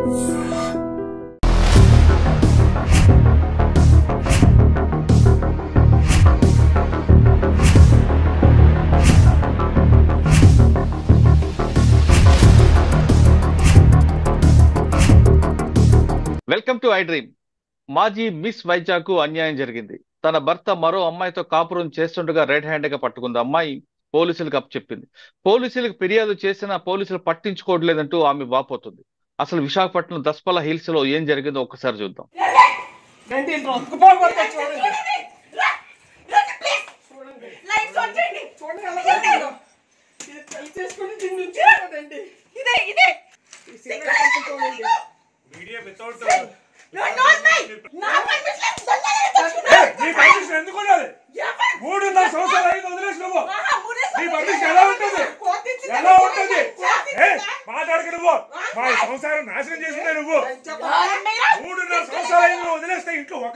Welcome to I dream. మాజీ miss Vizag అన్యాయం జరిగింది. తన భర్త మరో అమ్మాయితో కాపురం చేస్తుండగా రెడ్ హ్యాండ్ గా పట్టుకుంది. అమ్మాయి పోలీసులకు అప్పచెప్పింది. పోలీసులకు ఫిర్యాదు చేసినా పోలీసులు పట్టించుకోవట్లేదంటూ ఆమె వాపోతుంది. అసలు విశాఖపట్నం దస్పల హిల్స్ లో ఏం జరిగిందో ఒక్కసారి చూద్దాం. మీడియా వితౌట్ మాట్లాడక నువ్వు మా సంసారం నాశనం చేసిందే. నువ్వు 3.5 సంవత్సరాలు వదిలేస్తే ఇంట్లో ఒక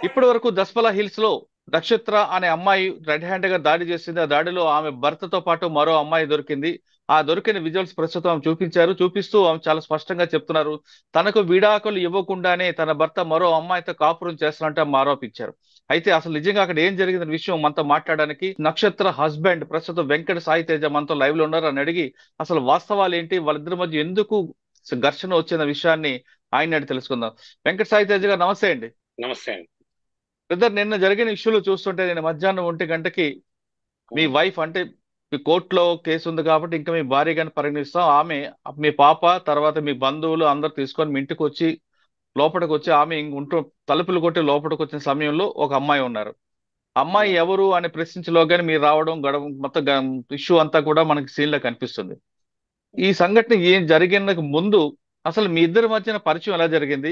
ఇప్పటి వరకు దస్పల హిల్స్ లో నక్షత్ర అనే అమ్మాయి రెడ్ హ్యాండ్ గా దాడి చేసింది. ఆ దాడిలో ఆమె భర్తతో పాటు మరో అమ్మాయి దొరికింది. ఆ దొరికిన విజువల్స్ ప్రస్తుతం చూపిస్తూ ఆమె చాలా స్పష్టంగా చెప్తున్నారు. తనకు విడాకులు ఇవ్వకుండానే తన భర్త మరో అమ్మాయితో కాపురం చేస్తున్నట్టు ఆరోపించారు. అయితే అసలు నిజంగా అక్కడ ఏం జరిగిందనే విషయం మనతో మాట్లాడడానికి నక్షత్ర హస్బెండ్ ప్రస్తుతం వెంకట సాయి తేజ మనతో లైవ్ లో ఉన్నారు. అని అడిగి అసలు వాస్తవాలు ఏంటి, వాళ్ళిద్దరి మధ్య ఎందుకు ఘర్షణ వచ్చిన విషయాన్ని ఆయన అడిగి తెలుసుకుందాం. వెంకట సాయి తేజ గారు నమస్తే అండి. నమస్తే అండి. బ్రదర్, నిన్న జరిగిన ఇష్యూలు చూస్తుంటే నేను మధ్యాహ్నం 1 గంటకి మీ వైఫ్ అంటే మీ కోర్టులో కేసు ఉంది కాబట్టి ఇంకా మీ భార్యగాని పరిగణిస్తాం. ఆమె మీ పాప తర్వాత మీ బంధువులు అందరు తీసుకొని మీ ఇంటికి వచ్చి లోపలికి వచ్చి ఆమె తలుపులు కొట్టి లోపలికి వచ్చిన సమయంలో ఒక అమ్మాయి ఉన్నారు. అమ్మాయి ఎవరు అని ప్రశ్నించలోగానే మీరు రావడం గడవ మొత్తం ఇష్యూ అంతా కూడా మనకి సీన్ లో కనిపిస్తుంది. ఈ సంఘటన ఏం జరిగిన ముందు అసలు మీ ఇద్దరి మధ్యన పరిచయం ఎలా జరిగింది?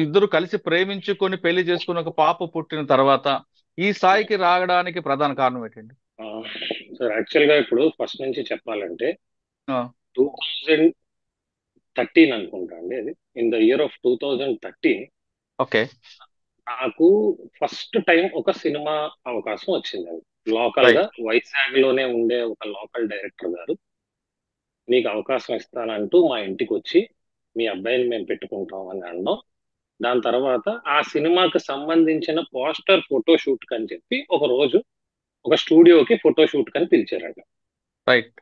ఇద్దరు కలిసి ప్రేమించుకొని పెళ్లి చేసుకుని ఒక పాప పుట్టిన తర్వాత ఈ స్థాయికి రావడానికి ప్రధాన కారణం ఏంటండి? సార్ యాక్చువల్ గా ఇప్పుడు ఫస్ట్ నుంచి చెప్పాలంటే 2013 అనుకుంటా అండి. అది in the year of 2013 okay, నాకు ఫస్ట్ టైం ఒక సినిమా అవకాశం వచ్చిందండి. లోకల్ గా వైజాగ్ లోనే ఉండే ఒక లోకల్ డైరెక్టర్ గారు మీకు అవకాశం ఇస్తానంటూ మా ఇంటికి వచ్చి మీ అబ్బాయిని మేము పెట్టుకుంటాం అని అనడం. దాని తర్వాత ఆ సినిమాకి సంబంధించిన పోస్టర్ ఫోటోషూట్ కని చెప్పి ఒక రోజు ఒక స్టూడియోకి ఫోటోషూట్ కని పిలిచారట. రైట్.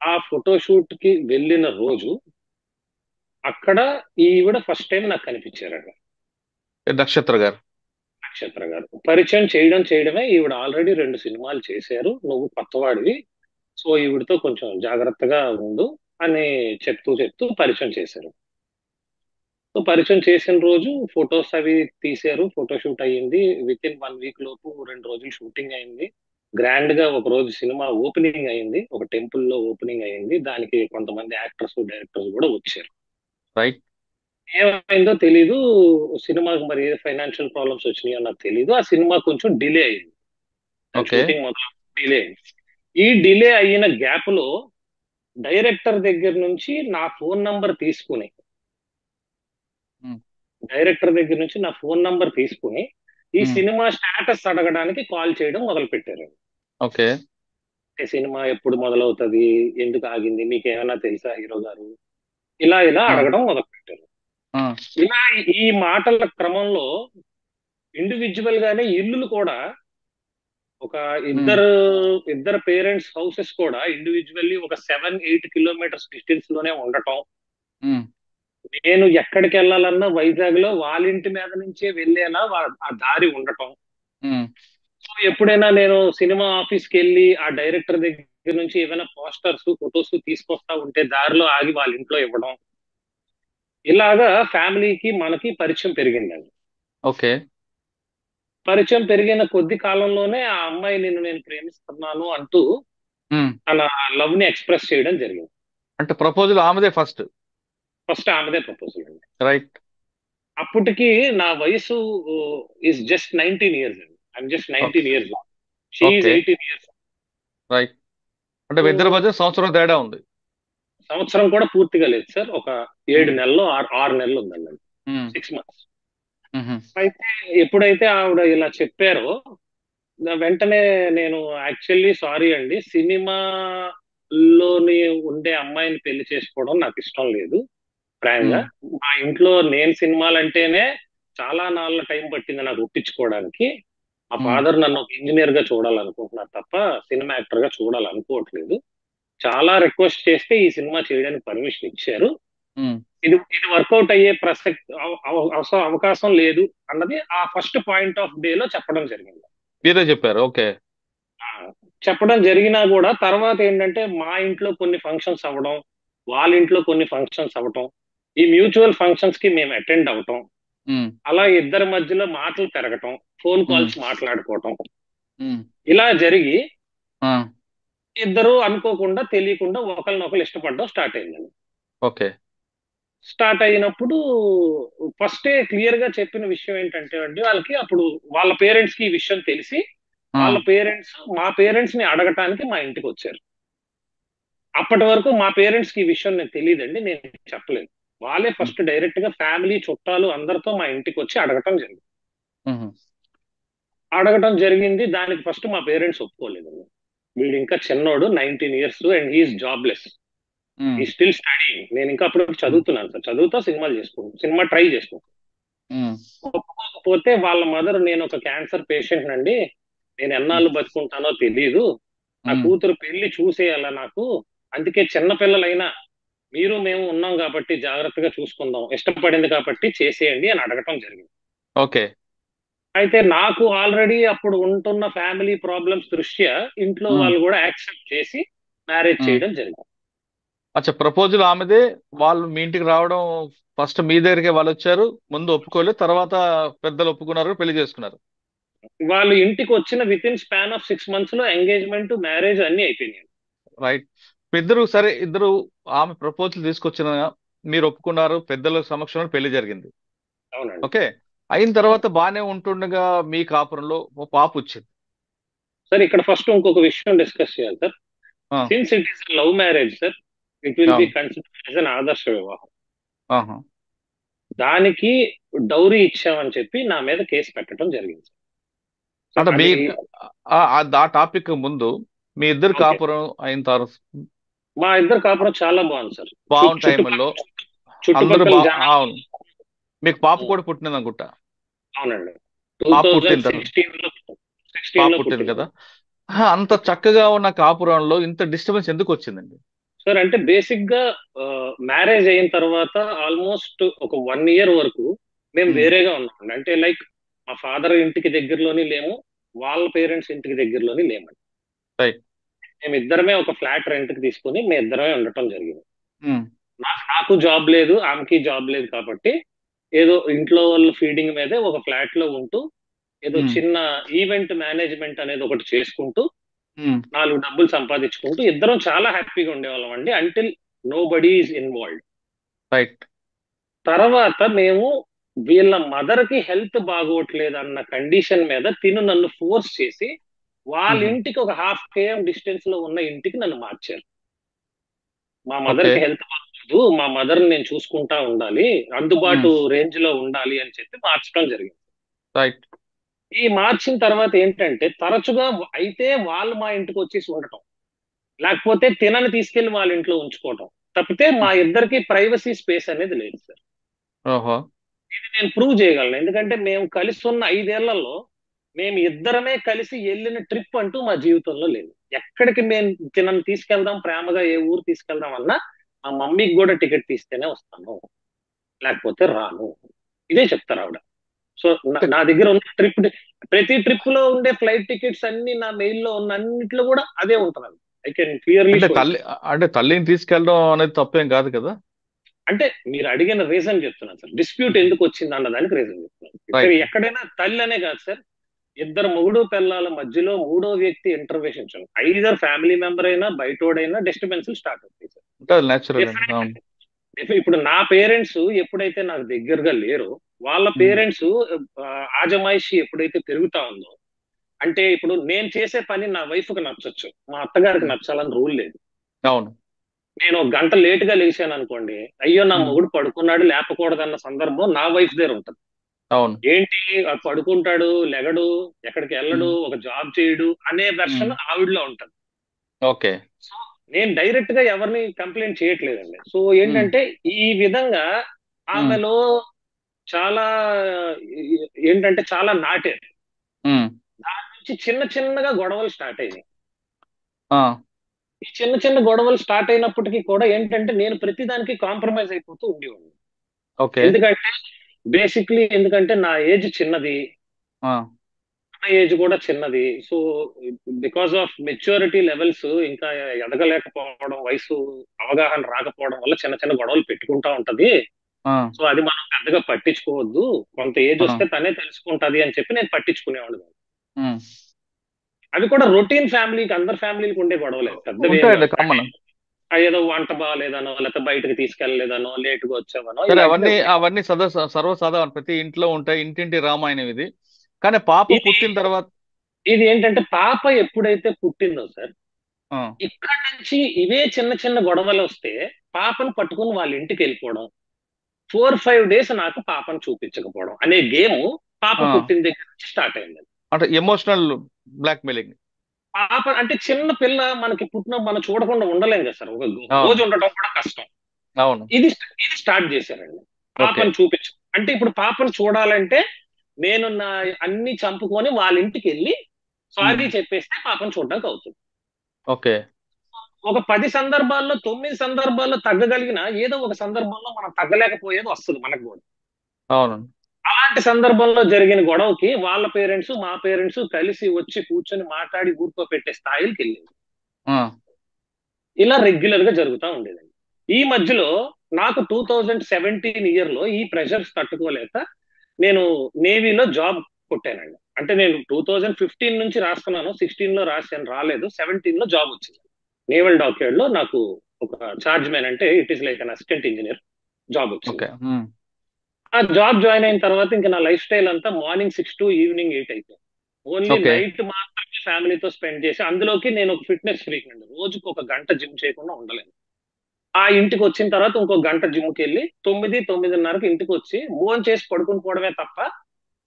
ఆ ఫోటోషూట్ కి వెళ్ళిన రోజు అక్కడ ఈవిడ ఫస్ట్ టైం నాకు కనిపించారట. నక్షత్ర గారు పరిచయం చేయడమే ఈవిడ ఆల్రెడీ 2 సినిమాలు చేశారు, నువ్వు కొత్తవాడివి, సో ఈవిడతో కొంచెం జాగ్రత్తగా ఉండు అని చెప్తూ పరిచయం చేశారు. సో పరిచయం చేసిన రోజు ఫొటోస్ అవి తీశారు, ఫోటోషూట్ అయ్యింది. విత్ ఇన్ 1 వీక్ లోపు 2 రోజులు షూటింగ్ అయింది. గ్రాండ్ గా ఒక రోజు సినిమా ఓపెనింగ్ అయింది, ఒక టెంపుల్ లో ఓపెనింగ్ అయింది. దానికి కొంతమంది యాక్టర్స్ డైరెక్టర్స్ కూడా వచ్చారు. రైట్. ఏమైందో తెలీదు, సినిమాకి మరి ఫైనాన్షియల్ ప్రాబ్లమ్స్ వచ్చినాయో నాకు తెలీదు. ఆ సినిమా కొంచెం డిలే అయింది, షూటింగ్ మొదలు డిలే అయింది. ఈ డిలే అయిన గ్యాప్ లో డైరెక్టర్ దగ్గర నుంచి నా ఫోన్ నంబర్ తీసుకుని ఈ సినిమా స్టేటస్ అడగడానికి కాల్ చేయడం మొదలు పెట్టారు. ఓకే, సినిమా ఎప్పుడు మొదలవుతుంది, ఎందుకు ఆగింది, మీకు ఏమైనా తెలుసా హీరో గారు, ఇలా అడగడం మొదలు పెట్టారు. ఇలా ఈ మాటల క్రమంలో ఇండివిజువల్ గానే ఇల్లులు కూడా ఒక ఇద్దరు పేరెంట్స్ హౌసెస్ కూడా ఇండివిజువల్లీ ఒక 7-8 కిలోమీటర్స్ డిస్టెన్స్ లోనే ఉండటం. నేను ఎక్కడికి వెళ్ళాలన్నా వైజాగ్ లో వాళ్ళ ఇంటి మీద నుంచే వెళ్ళేలా ఆ దారి ఉండటం. సో ఎప్పుడైనా నేను సినిమా ఆఫీస్కి వెళ్ళి ఆ డైరెక్టర్ దగ్గర నుంచి ఏమైనా పోస్టర్స్ ఫొటోస్ తీసుకొస్తా ఉంటే దారిలో ఆగి వాళ్ళ ఇంట్లో ఇవ్వడం. ఇలాగా ఫ్యామిలీకి మనకి పరిచయం పెరిగిందండి. ఓకే. పరిచయం పెరిగిన కొద్ది కాలంలోనే ఆ అమ్మాయి నిన్ను నేను ప్రేమిస్తున్నాను అంటూ తన లవ్ ని ఎక్స్ప్రెస్ చేయడం జరిగింది. అంటే ప్రపోజల్ ఆమెదే ఫస్ట్ ఆమెదే ప్రపోజల్ అండి. రైట్. అప్పటికి నా వయసు ఈస్ జస్ట్ 19 years అండి. I'm just okay 19 years. She is okay 18 years. Right. అంటే సో మీ ఇద్దరి మధ్య సంవత్సరం తేడా ఉంది. సంవత్సరం కూడా పూర్తిగా లేదు సార్. ఒక 7 ఉమ్, నెలలు 6 నెలలు ఉందండి. ఉమ్, 6 months. ఉహు, అయితే ఎప్పుడైతే ఆవిడ ఇలా చెప్పారో వెంటనే నేను యాక్చువల్లీ సారీ అండి, సినిమాలోని ఉండే అమ్మాయిని పెళ్లి చేసుకోవడం నాకు ఇష్టం లేదు ఫ్రాంక్ గా. ఉమ్, మా ఇంట్లో నేను సినిమాలంటేనే చాలా నాళ్ళ టైం పట్టింది నాకు ఒప్పించుకోవడానికి. మా ఉమ్, ఫాదర్ నన్ను ఒక ఇంజనీర్ గా చూడాలనుకుంటున్నారు తప్ప సినిమా యాక్టర్ గా చూడాలనుకోవట్లేదు. చాలా రిక్వెస్ట్ చేస్తే ఈ సినిమా చేయడానికి పర్మిషన్ ఇచ్చారు. ఉమ్. ఇది ఇది వర్కౌట్ అయ్యే ప్రసక్తి అవకాశం లేదు అన్నది ఆ ఫస్ట్ పాయింట్ ఆఫ్ డే లో చెప్పడం జరిగింది. మీరే చెప్పారు. ఓకే. ఆ, చెప్పడం జరిగినా కూడా తర్వాత ఏంటంటే మా ఇంట్లో కొన్ని ఫంక్షన్స్ అవ్వడం, వాళ్ళ ఇంట్లో కొన్ని ఫంక్షన్స్ అవ్వటం, ఈ మ్యూచువల్ ఫంక్షన్స్ కి మేము అటెండ్ అవటం, ఉమ్, అలా ఇద్దరి మధ్యలో మాటలు పెరగటం, ఫోన్ ఉమ్, కాల్స్ మాట్లాడుకోవటం, ఉమ్, ఇలా జరిగి ఆ, ఇద్దరు అనుకోకుండా తెలియకుండా ఒకరినొకరు ఇష్టపడడం స్టార్ట్ అయిందండి. ఓకే. స్టార్ట్ అయినప్పుడు ఫస్టే క్లియర్ గా చెప్పిన విషయం ఏంటంటే అండి, వాళ్ళకి అప్పుడు వాళ్ళ పేరెంట్స్ కి ఈ విషయం తెలిసి ఆ, వాళ్ళ పేరెంట్స్ మా పేరెంట్స్ ని అడగటానికి మా ఇంటికి వచ్చారు. అప్పటి వరకు మా పేరెంట్స్ కి ఈ విషయం నేను తెలియదండి, నేను చెప్పలేదు. వాళ్ళే ఉమ్, ఫస్ట్ డైరెక్ట్ గా ఫ్యామిలీ చుట్టాలు అందరితో మా ఇంటికి వచ్చి అడగటం జరిగింది. ఉహు, అడగటం జరిగింది, దానికి ఫస్ట్ మా పేరెంట్స్ ఒప్పుకోలేదండి. వీడు ఇంకా చిన్నోడు, 19 years, అండ్ హీఈస్ జాబ్లెస్, ఉమ్, ఈ స్టిల్ స్టడీయింగ్. నేను ఇంకా అప్పుడు ఉమ్, చదువుతున్నాను సార్, చదువుతా సినిమాలు చేసుకుంటాను, సినిమా ట్రై చేసుకుంటాను. ఉమ్, ఒప్పుకోకపోతే వాళ్ళ మదర్, నేను ఒక క్యాన్సర్ పేషెంట్ నండి, నేను ఎన్నాళ్ళు బతుకుంటానో తెలీదు, నా ఉమ్. కూతురు పెళ్లి చూసేయాల నాకు, అందుకే చిన్న పిల్లలైనా మీరు మేము ఉన్నాం కాబట్టి జాగ్రత్తగా చూసుకుందాం, ఇష్టపడింది కాబట్టి చేసేయండి అని అడగటం జరిగింది. ఓకే. అయితే నాకు ఆల్రెడీ అప్పుడు ఉంటున్న ఫ్యామిలీ ప్రాబ్లమ్స్ దృష్ట్యా ఇంట్లో ఉమ్, వాళ్ళు కూడా యాక్సెప్ట్ చేసి మ్యారేజ్ ఉమ్. చేయడం జరిగింది. అచ్చా, ప్రపోజల్ ఆమెదే. వాళ్ళు మీ ఇంటికి రావడం ఫస్ట్ మీ దగ్గరికి వాళ్ళు వచ్చారు, ముందు ఒప్పుకోలేదు, తర్వాత పెద్దలు ఒప్పుకున్నారు, పెళ్లి చేసుకున్నారు. వాళ్ళు ఇంటికి వచ్చిన with in span of 6 months లో ఎంగేజ్మెంట్, మ్యారేజ్ అన్ని అయిపోయినాయి. రైట్. ఇద్దరు సరే, ఇద్దరు ఆమె ప్రపోజల్ తీసుకొచ్చిన, మీరు ఒప్పుకున్నారు, పెద్దల సమక్షంలో పెళ్లి జరిగింది. అవునండి. ఓకే. అయిన అవును తర్వాత బానే ఉంటుండగా మీ కాపురంలో ఓ పాప వచ్చింది. సార్, ఇక్కడ ఫస్ట్ ఇంకొక విషయం డిస్కస్ చేయాలి సార్. ఆ, since it is love marriage sir, it will be అవును. కన్సిడర్డ్ యాజ్ అన్ ఆదర్శ వివాహం. ఆహా. దానికి డౌరీ ఇచ్చామని చెప్పి నా మీద కేసు పెట్టడం జరిగింది సార్. అంటే మీ అది ఆ టాపిక్ ముందు మీ ఇద్దరు ఓకే. కాపురం అయిన తర్వాత మా ఇద్దరు కాపురం చాలా బాగుంది సార్. బాగున్న టైంలో చుట్టుపక్కల అందరూ చుట్టుపక్కల జనాలు. అవును. మీకు పాప కూడా పుట్టినది అనుకుంటా. అవునండి. పాప పుట్టిన తర్వాత 2016లో పాప 16లో పుట్టింది పుట్టింది. కదా. అంత చక్కగా ఉన్న కాపురంలో ఇంత డిస్టర్బెన్స్ ఎందుకు వచ్చిందండి? సార్ అంటే బేసిక్ గా మ్యారేజ్ అయిన తర్వాత ఆల్మోస్ట్ ఒక 1 year వరకు మేము ఉమ్, వేరేగా ఉన్నామండి. అంటే లైక్ మా ఫాదర్ ఇంటికి దగ్గరలోని లేము, వాళ్ళ పేరెంట్స్ ఇంటికి దగ్గరలోని లేమండి. రైట్. మేము ఇద్దరమే ఒక ఫ్లాట్ రెంట్ కి తీసుకుని మేము ఇద్దరమే ఉండటం జరిగింది. ఉమ్, నాకు జాబ్ లేదు, ఆమెకి జాబ్ లేదు కాబట్టి ఏదో ఇంట్లో వాళ్ళ ఫీడింగ్ మీదే ఒక ఫ్లాట్ లో ఉంటూ ఏదో ఉమ్, చిన్న ఈవెంట్ మేనేజ్మెంట్ అనేది ఒకటి చేసుకుంటూ ఉమ్, 4 డబ్బులు సంపాదించుకుంటూ ఇద్దరం చాలా హ్యాపీగా ఉండేవాళ్ళం అండి, until nobody is involved. Right. తర్వాత మేము వీళ్ళ మదర్ కి హెల్త్ బాగోట్లేదు అన్న కండిషన్ మీద తిను నన్ను ఫోర్స్ చేసి వాళ్ళ ఉహు, ఇంటికి ఒక ½ km డిస్టెన్స్ లో ఉన్న ఇంటికి నన్ను మార్చారు. మా మదర్ ఓకే. కి హెల్త్ బాగోలేదు, మా మదర్ నేను చూసుకుంటా ఉండాలి, ఉమ్, అందుబాటు రేంజ్ లో ఉండాలి అని చెప్పి మార్చడం జరిగింది. రైట్. ఈ మార్చిన తర్వాత ఏంటంటే తరచుగా అయితే వాళ్ళు మా ఇంటికి వచ్చేసి ఉండటం, లేకపోతే తినని తీసుకెళ్లి వాళ్ళ ఇంట్లో ఉంచుకోవటం తప్పితే మా ఇద్దరికి ప్రైవసీ స్పేస్ అనేది లేదు సార్. ఓహో. ఇది నేను ప్రూవ్ చేయగలను, ఎందుకంటే మేము కలిసి ఉన్న 5 ఏళ్లలో మేము ఇద్దరమే కలిసి వెళ్ళిన ట్రిప్ అంటూ మా జీవితంలో లేదు. ఎక్కడికి మేము తినని తీసుకెళ్దాం, ప్రేమగా ఏ ఊరు తీసుకెళ్దాం అన్నా మా మమ్మీకి కూడా టికెట్ తీస్తేనే వస్తాను, లేకపోతే రాను, ఇదే చెప్తారు ఆవిడ. సో నా దగ్గర ఉన్న ట్రిప్, ప్రతి ట్రిప్ లో ఉండే ఫ్లైట్ టికెట్స్ అన్ని నా మెయిల్ లో ఉన్న అన్నిట్లో కూడా అదే ఉంటుంది. ఐ కెన్ క్లియర్లీ అంటే షో ఇట్. తల్లి, అంటే తల్లిని తీసుకెళ్ళడం అనేది తప్పేం కాదు కదా. అంటే మీరు అడిగిన రీజన్ చెప్తున్నాను సార్, డిస్ప్యూట్ ఎందుకు వచ్చింది అన్నదానికి రీజన్ చెప్తున్నాను. ఇక్కడ రైట్. ఎక్కడైనా తల్లి అనే కాదు సార్, ఇద్దరు మొగుడు పిల్లల మధ్యలో మూడో వ్యక్తి ఇంటర్వెన్షన్, ఐదర్ ఫ్యామిలీ మెంబర్ అయినా బయటోడైనా డిస్టర్బెన్స్ స్టార్ట్ అవుతాయి సార్. అంటే అది నేచురల్ అండి. డెఫినెట్. అవును. ఇప్పుడు నా పేరెంట్స్ ఎప్పుడైతే నాకు దగ్గరగా లేరో వాళ్ళ ఉమ్, పేరెంట్స్ ఆజమాయిషి ఎప్పుడైతే పెరుగుతా ఉందో, అంటే ఇప్పుడు నేను చేసే పని నా వైఫ్ కి నచ్చొచ్చు, మా అత్తగారికి ఉమ్, నచ్చాలని రూల్ లేదు. అవును. నేను ఒక గంట లేట్ గా లేచాను అనుకోండి, అయ్యో నా ఉమ్, మొగుడు పడుకున్నాడు లేపకూడదన్న సందర్భం నా వైఫ్ దగ్గర ఉంటుంది. అవును. ఏంటి పడుకుంటాడు, లెగడు, ఎక్కడికి వెళ్ళడు, ఉమ్, ఒక జాబ్ చేయడు అనే ఉమ్, వెర్షన్ ఆవిడలో ఉంటది. ఓకే. సో నేను డైరెక్ట్ గా ఎవరిని కంప్లైంట్ చేయట్లేదండి. సో ఉమ్, ఏంటంటే ఈ విధంగా ఉమ్, ఆమెలో చాలా ఏంటంటే చాలా నాటారు. ఉమ్, దాని నుంచి చిన్న చిన్నగా గొడవలు స్టార్ట్ అయినాయి. ఆ, ఈ చిన్న చిన్న గొడవలు స్టార్ట్ అయినప్పటికీ కూడా ఏంటంటే నేను ప్రతిదానికి కాంప్రమైజ్ అయిపోతూ ఉండేవాడిని. ఓకే. ఎందుకంటే ఎందుకంటే నా ఏజ్ చిన్నది, ఆ, నా ఏజ్ కూడా చిన్నది. So because of maturity levels ఇంకా ఎదగలేకపోవడం, వయసు అవగాహన రాకపోవడం వల్ల చిన్న చిన్న గొడవలు పెట్టుకుంటా ఉంటది. ఆ, సో అది మనం పెద్దగా పట్టించుకోవద్దు, కొంత ఏజ్ ఆ, వస్తే తనే తెలుసుకుంటది అని చెప్పి నేను పట్టించుకునేవాడు కాదు. ఉమ్. అవి కూడా రొటీన్ ఫ్యామిలీకి, అందరి ఫ్యామిలీకి ఉండే గొడవలే, పెద్దవి ఏం ఉంటాయండి కాదు. అంటే కామన్. ఏదో వంట బాగాలేదనో, లేకపోతే బయటకు తీసుకెళ్లలేదనో, లేటుగా వచ్చావనో సరే, ఇలాంటివి అవన్నీ ఉంటాయి. అవన్నీ సర్వసాధారణ, ప్రతి ఇంట్లో ఉంటాయి, ఇంటింటి రామాయణం ఇది. కానీ పాప ఇది పుట్టిన తర్వాత ఇది ఏంటంటే పాప ఎప్పుడైతే పుట్టిందో సార్, ఆ, ఇక్కడ నుంచి ఇవే చిన్న చిన్న గొడవలు వస్తే పాపను పట్టుకుని వాళ్ళ ఇంటికి వెళ్ళిపోవడం, 4-5 డేస్ నాకు పాపను చూపించకపోవడం అనే గేమ్ పాప ఆ, పుట్టిన దగ్గర నుంచి స్టార్ట్ అయింది. అంటే ఎమోషనల్ బ్లాక్మెయిలింగ్. పాప అంటే చిన్న పిల్ల మనకి పుట్టిన మనం చూడకుండా ఉండలేం కదా సార్, ఒక అవును. రోజు ఉండటం కూడా కష్టం. అవును. ఇది ఇది స్టార్ట్ చేశారండి. ఓకే. పాపను చూపించు అంటే ఇప్పుడు పాపను చూడాలంటే నేను నా అన్ని చంపుకొని వాళ్ళ ఇంటికి వెళ్ళి ఉమ్, సారీ చెప్పేస్తే పాపను చూడడానికి అవుతుంది. ఓకే. ఒక 10 సందర్భాల్లో 9 సందర్భాల్లో తగ్గగలిగిన ఏదో ఒక సందర్భంలో మనం తగ్గలేకపోయేది వస్తుంది మనకు కూడా. అవును. అలాంటి సందర్భంలో జరిగిన గొడవకి వాళ్ళ పేరెంట్స్ మా పేరెంట్స్ కలిసి వచ్చి కూర్చొని మాట్లాడి ఊరుకోపెట్టే స్థాయికి వెళ్ళింది. ఆ, ఇలా రెగ్యులర్ గా జరుగుతూ ఉండేదండి. ఈ మధ్యలో నాకు 2017 ఇయర్ లో ఈ ప్రెషర్స్ తట్టుకోలేక నేను నేవీలో జాబ్ కొట్టానండి. అంటే నేను 2015 నుంచి రాస్తున్నాను, 16 లో రాశాను, రాలేదు, 17 లో జాబ్ వచ్చింది. నేవల్ డాక్యార్డ్ లో నాకు ఒక చార్జ్ మ్యాన్, అంటే it is like an assistant engineer job వచ్చింది. ఓకే. ఉమ్, ఆ జాబ్ జాయిన్ అయిన తర్వాత ఇంకా నా లైఫ్ స్టైల్ అంతా మార్నింగ్ 6 టు ఈవినింగ్ 8 అయిపోయింది. Only okay. నైట్ మాత్రమే ఫ్యామిలీతో స్పెండ్ చేసి, అందులోకి నేను ఒక ఫిట్నెస్ ఫ్రీక్ అండి, రోజుకు ఒక గంట జిమ్ చేయకుండా ఉండలేను. ఆ ఇంటికి వచ్చిన తర్వాత ఇంకో గంట జిమ్కి వెళ్ళి 9-9:30కి ఇంటికి వచ్చి భోజనం చేసి పడుకుని పోవడమే తప్ప,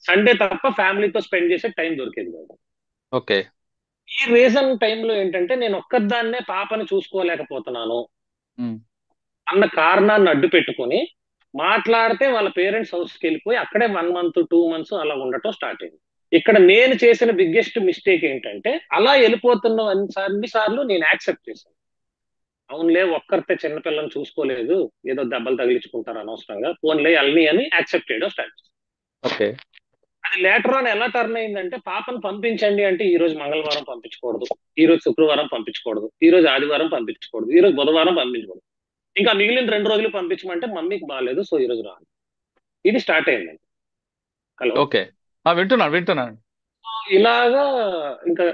సండే తప్ప ఫ్యామిలీతో స్పెండ్ చేసే టైం దొరికేది కాదు. ఓకే. ఈ రీజన్ టైంలో ఏంటంటే నేను ఒక్కదాన్నే పాపని చూసుకోలేకపోతున్నాను ఉమ్, అన్న కారణాన్ని అడ్డు పెట్టుకొని మాట్లాడితే వాళ్ళ పేరెంట్స్ హౌస్కి వెళ్ళిపోయి అక్కడే 1 మంత్ 2 మంత్స్ అలా ఉండటం స్టార్ట్ అయింది. ఇక్కడ నేను చేసిన బిగ్గెస్ట్ మిస్టేక్ ఏంటంటే అలా వెళ్ళిపోతున్న అన్నిసార్లు నేను యాక్సెప్ట్ చేశాను. అవునులే, ఒక్కరితే చిన్నపిల్లని చూసుకోలేదు, ఏదో దెబ్బలు తగిలించుకుంటారు అనవసరంగా, ఫోన్లే అల్ని అని యాక్సెప్ట్ చేయడం స్టార్ట్ చేశాను. ఓకే. అది లేటర్ ఆన్ ఎలా టర్న్ అయిందంటే పాపను పంపించండి అంటే ఈ రోజు మంగళవారం పంపించకూడదు, ఈ రోజు శుక్రవారం పంపించకూడదు, ఈ రోజు ఆదివారం పంపించకూడదు, ఈ రోజు బుధవారం పంపించకూడదు, ఇంకా మిగిలిన 2 రోజులు పంపించమంటే మమ్మీకి బాగాలేదు సో ఈ రోజు రాను. ఇది స్టార్ట్ అయిందండి. హలో. ఓకే. వింటున్నాను, వింటున్నాను. ఇలాగా ఇంకా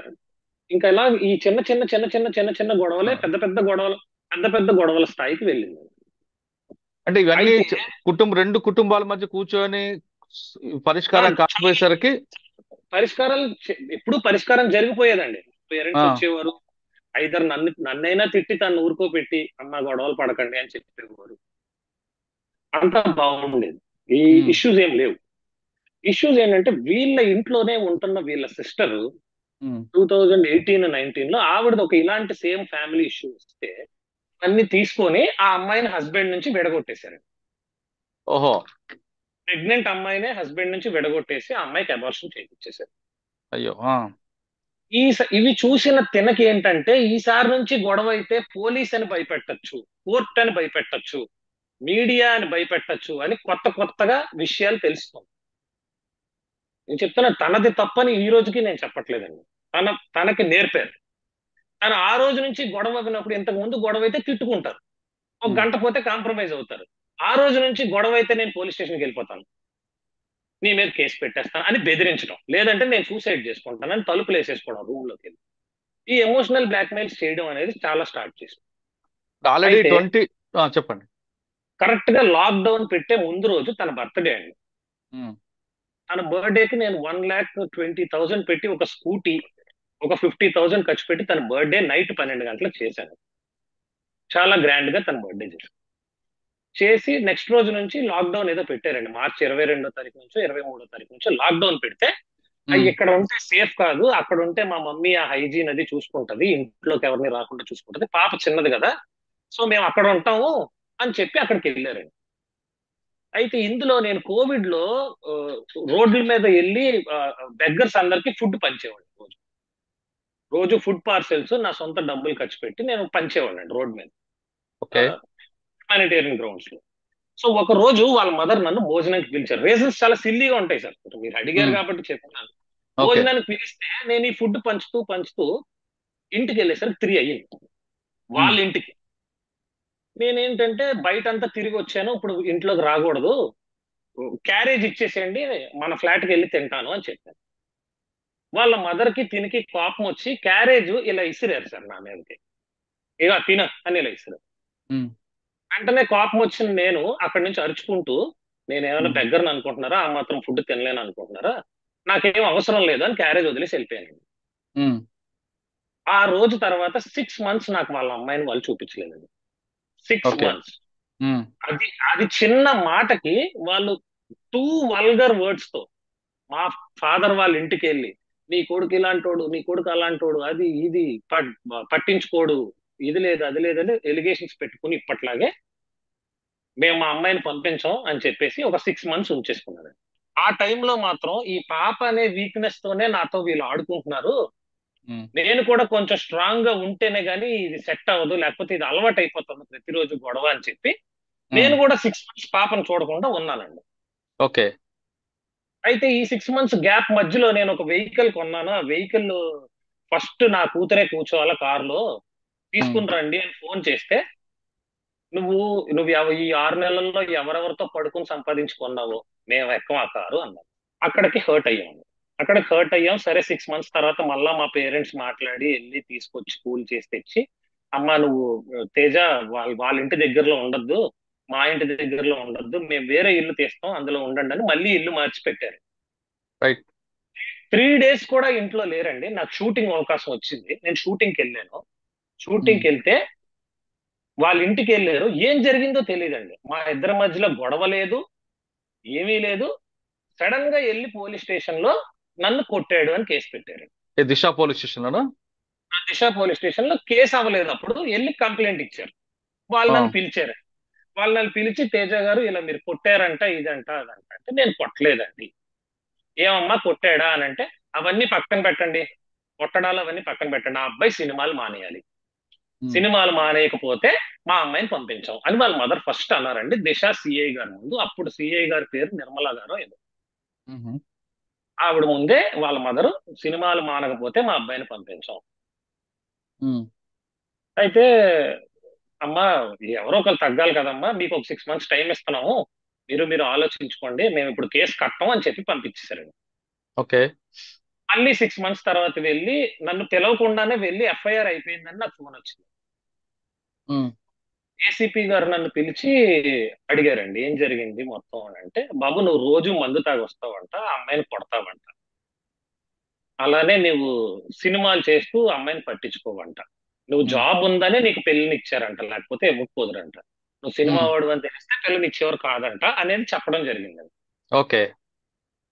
ఇంకా ఇలా ఈ చిన్న చిన్న చిన్న చిన్న చిన్న చిన్న ఆ, గొడవలే పెద్ద పెద్ద గొడవలు, పెద్ద పెద్ద గొడవల స్థాయికి వెళ్ళింది. అంటే ఇవన్నీ అయితే రెండు కుటుంబాల మధ్య కూర్చొని ఆ, పరిష్కారం కాకపోయేసరికి. పరిష్కారాలు ఎప్పుడు పరిష్కారం జరిగిపోయేదండి. ఆ, పేరెంట్స్ వచ్చేవారు, ఐదర్ నన్నైనా తిట్టి తను ఊరుకోపెట్టి అమ్మ గొడవలు పడకండి అని చెప్పేవారు, అంతా బాగుండేది. ఈ ఉమ్, ఇష్యూస్ ఏం లేవు. ఇష్యూస్ ఏంటంటే వీళ్ళ ఇంట్లోనే ఉంటున్న వీళ్ళ సిస్టర్ ఉమ్, 2018-19 లో ఆవిడది ఒక ఇలాంటి సేమ్ ఫ్యామిలీ ఇష్యూ వస్తే అన్ని తీసుకొని ఆ అమ్మాయిని హస్బెండ్ నుంచి విడగొట్టేశారు. ఓహో. ప్రెగ్నెంట్ అమ్మాయినే హస్బెండ్ నుంచి విడగొట్టేసి ఆ అమ్మాయికి అబార్షన్ చేయించేశారు. అయ్యో. ఇవి చూసిన తినకి ఏంటంటే ఈసారి నుంచి గొడవ అయితే పోలీస్ అని భయపెట్టచ్చు, కోర్ట్ అని భయపెట్టచ్చు, మీడియా అని భయపెట్టచ్చు అని కొత్త కొత్తగా విషయాలు తెలుస్తుంది. నేను చెప్తున్నా, తనది తప్పని ఈ రోజుకి నేను చెప్పట్లేదండి. తనకి నేర్పారు. తను ఆ రోజు నుంచి గొడవ విన్నప్పుడు, ఇంతకు ముందు గొడవ అయితే తిట్టుకుంటారు, ఒక ఉమ్, గంట పోతే కాంప్రమైజ్ అవుతారు. ఆ రోజు నుంచి గొడవ అయితే నేను పోలీస్ స్టేషన్కి వెళ్ళిపోతాను, నీ మీద కేసు పెట్టేస్తాను అని బెదిరించడం, లేదంటే నేను సూసైడ్ చేసుకుంటాను అని తలుపులు వేసేసుకోవడం రూమ్ లోకి వెళ్ళి, ఈ ఎమోషనల్ బ్లాక్మెయిల్స్ చేయడం అనేది చాలా స్టార్ట్ చేసింది. ఆల్రెడీ అయితే 20. చెప్పండి. కరెక్ట్ గా లాక్డౌన్ పెట్టే ముందు రోజు తన బర్త్డే అండి. ఉమ్, తన బర్త్డేకి నేను 1,20,000 పెట్టి ఒక స్కూటీ, ఒక 50,000 ఖర్చు పెట్టి తన బర్త్డే నైట్ 12 గంటలకు చేశాను. చాలా గ్రాండ్ గా తన బర్త్డే చేసి నెక్స్ట్ రోజు నుంచి లాక్డౌన్ ఏదో పెట్టారండి. మార్చి 22వ తారీఖు నుంచో 23వ తారీఖు నుంచో లాక్డౌన్ పెడితే, అవి ఉమ్, ఇక్కడ ఉంటే సేఫ్ కాదు, అక్కడ ఉంటే మా మమ్మీ ఆ హైజీన్ అది చూసుకుంటది, ఇంట్లోకి ఎవరిని రాకుండా చూసుకుంటది, పాప చిన్నది కదా, సో మేము అక్కడ ఉంటాము అని చెప్పి అక్కడికి వెళ్ళారండి. అయితే ఇందులో నేను కోవిడ్ లో ఆ, రోడ్ల మీద వెళ్ళి బెగ్గర్స్ అందరికి ఫుడ్ పంచేవాడిని. రోజు రోజు ఫుడ్ పార్సెల్స్ నా సొంత డబ్బులు ఖర్చు పెట్టి నేను పంచేవాడిని రోడ్ మీద, ఓకే. హ్యుమానిటేరియన్ గ్రౌండ్స్ లో. సో ఒక రోజు వాళ్ళ మదర్ నన్ను భోజనానికి పిలిచారు. రీజన్స్ చాలా సిల్లీగా ఉంటాయి సార్, మీరు అడిగారు ఉమ్, కాబట్టి చెప్తున్నాను. ఓకే. భోజనానికి పిలిస్తే నేను ఈ ఫుడ్ పంచుతూ పంచుతూ ఇంటికి వెళ్ళేసరికి 3 అయ్యింది, ఉమ్, వాళ్ళ ఇంటికి. నేనేంటంటే బయటంతా తిరిగి వచ్చాను, ఇప్పుడు ఇంట్లోకి రాకూడదు, క్యారేజ్ ఇచ్చేసేయండి, మన ఫ్లాట్కి వెళ్ళి తింటాను అని చెప్పాను. వాళ్ళ మదర్ కి తినికి కోపం వచ్చి క్యారేజ్ ఇలా ఇసిరారు సార్ నా మీదకి. ఇక తిన అని ఇలా ఇసిరారు. ఉమ్, వెంటనే కోపం వచ్చిన నేను అక్కడి నుంచి అరుచుకుంటూ, నేను ఏమైనా ఉమ్, బెగ్గరని అనుకుంటున్నారా, ఆ మాత్రం ఫుడ్ తినలేను అనుకుంటున్నారా, నాకేం అవసరం లేదు అని క్యారేజ్ వదిలేసి వెళ్ళిపోయాను. ఉమ్, ఆ రోజు తర్వాత 6 మంత్స్ నాకు వాళ్ళ అమ్మాయిని వాళ్ళు చూపించలేదండి. Six okay. మంత్స్ ఉమ్, అది అది చిన్న మాటకి వాళ్ళు 2 వల్గర్ వర్డ్స్ తో మా ఫాదర్ వాళ్ళ ఇంటికి వెళ్ళి, నీ కొడుకు ఇలాంటోడు, నీ కొడుకు అలాంటోడు, అది ఇది పట్టించుకోడు, ఇది లేదు అది లేదని ఎలిగేషన్స్ పెట్టుకుని ఇప్పట్లాగే మేము మా అమ్మాయిని పంపించాం అని చెప్పేసి ఒక 6 మంత్స్ ఉంచేసుకున్నారు. ఆ టైంలో మాత్రం ఈ పాప అనే వీక్నెస్ తోనే నాతో వీళ్ళు ఆడుకుంటున్నారు, ఉమ్, నేను కూడా కొంచెం స్ట్రాంగ్ గా ఉంటేనే గానీ ఇది సెట్ అవ్వదు, లేకపోతే ఇది అలవాటు అయిపోతుంది ప్రతిరోజు గొడవ అని చెప్పి నేను ఉమ్, కూడా 6 మంత్స్ పాపను చూడకుండా ఉన్నానండి. ఓకే. అయితే ఈ 6 మంత్స్ గ్యాప్ మధ్యలో నేను ఒక వెహికల్ కొన్నాను. ఆ వెహికల్ ఫస్ట్ నా కూతురే కూర్చోవాలా కారులో, ఉమ్, తీసుకుని రండి అని ఫోన్ చేస్తే, నువ్వు నువ్వు ఈ 6 నెలల్లో ఎవరెవరితో పడుకుని సంపాదించుకున్నావో మేము ఎక్కం ఆ కారు అన్నారు. అక్కడికి హర్ట్ అయ్యాము. అక్కడికి హర్ట్ అయ్యాం. సరే 6 మంత్స్ తర్వాత మళ్ళా మా పేరెంట్స్ మాట్లాడి వెళ్ళి తీసుకొచ్చి కూల్ చేసి తెచ్చి, అమ్మా నువ్వు తేజ వాళ్ళ ఇంటి దగ్గరలో ఉండొద్దు, మా ఇంటి దగ్గరలో ఉండొద్దు, మేము వేరే ఇల్లు తీస్తాం అందులో ఉండండి అని మళ్ళీ ఇల్లు మార్చి పెట్టారు. రైట్. 3 డేస్ కూడా ఇంట్లో లేరండి. నాకు షూటింగ్ అవకాశం వచ్చింది, నేను షూటింగ్కి వెళ్ళాను. ఉమ్, షూటింగ్కి వెళ్తే వాళ్ళ ఇంటికి వెళ్ళారు, ఏం జరిగిందో తెలియదండి. మా ఇద్దరి మధ్యలో గొడవ లేదు, ఏమీ లేదు. సడన్ గా వెళ్ళి పోలీస్ స్టేషన్ లో నన్ను కొట్టాడు అని కేసు పెట్టారు. ఏ దిశ పోలీస్ స్టేషన్ లోనా? ఆ దిశ పోలీస్ స్టేషన్ లో కేసు అవ్వలేదు, అప్పుడు వెళ్ళి కంప్లైంట్ ఇచ్చారు. వాళ్ళు ఆ, నన్ను పిలిచారు. వాళ్ళు నన్ను పిలిచి, తేజ గారు ఇలా మీరు కొట్టారంట, ఇదంట అదంట అంటే, నేను కొట్టలేదండి. ఏమమ్మా కొట్టాడా అని అంటే, అవన్నీ పక్కన పెట్టండి, కొట్టడాలు అవన్నీ పక్కన పెట్టండి, ఆ అబ్బాయి సినిమాలు మానేయాలి, ఉమ్, సినిమాలు మానేయకపోతే మా అమ్మాయిని పంపించాం అని వాళ్ళ మదర్ ఫస్ట్ అన్నారండి దిశ సిఐ గారి ముందు. అప్పుడు సిఐ గారి పేరు నిర్మలా గారు ఏదో. ఉమ్, ఆవిడ ముందే వాళ్ళ మదరు, సినిమాలు మానకపోతే మా అబ్బాయిని పంపించాం. ఉమ్, అయితే అమ్మా ఎవరో ఒకరు తగ్గాలి కదమ్మా, మీకు ఒక 6 మంత్స్ టైం ఇస్తున్నాము, మీరు ఆలోచించుకోండి, మేము ఇప్పుడు కేసు కట్టం అని చెప్పి పంపించేశారండి. ఓకే. మళ్ళీ 6 మంత్స్ తర్వాత వెళ్ళి, నన్ను పిలవకుండానే వెళ్ళి ఎఫ్ఐఆర్ అయిపోయిందని నాకు ఫోన్ వచ్చింది. ఉమ్, ఏసీపీ గారు నన్ను పిలిచి అడిగారండి ఏం జరిగింది మొత్తం అని అంటే, బాబు నువ్వు రోజు మందు తాగి వస్తావంట, ఆ అమ్మాయిని కొడతావంట, అలానే నువ్వు సినిమాలు చేస్తూ ఆ అమ్మాయిని పట్టించుకోవంట, నువ్వు ఉమ్, జాబ్ ఉందనే నీకు పెళ్లిని ఇచ్చారంట, లేకపోతే ఇవ్వకపోదురంట, నువ్వు సినిమా ఉమ్, వాడు అని తెలిస్తే పెళ్లిని ఇచ్చేవారు కాదంట అనేది చెప్పడం జరిగిందండి. ఓకే.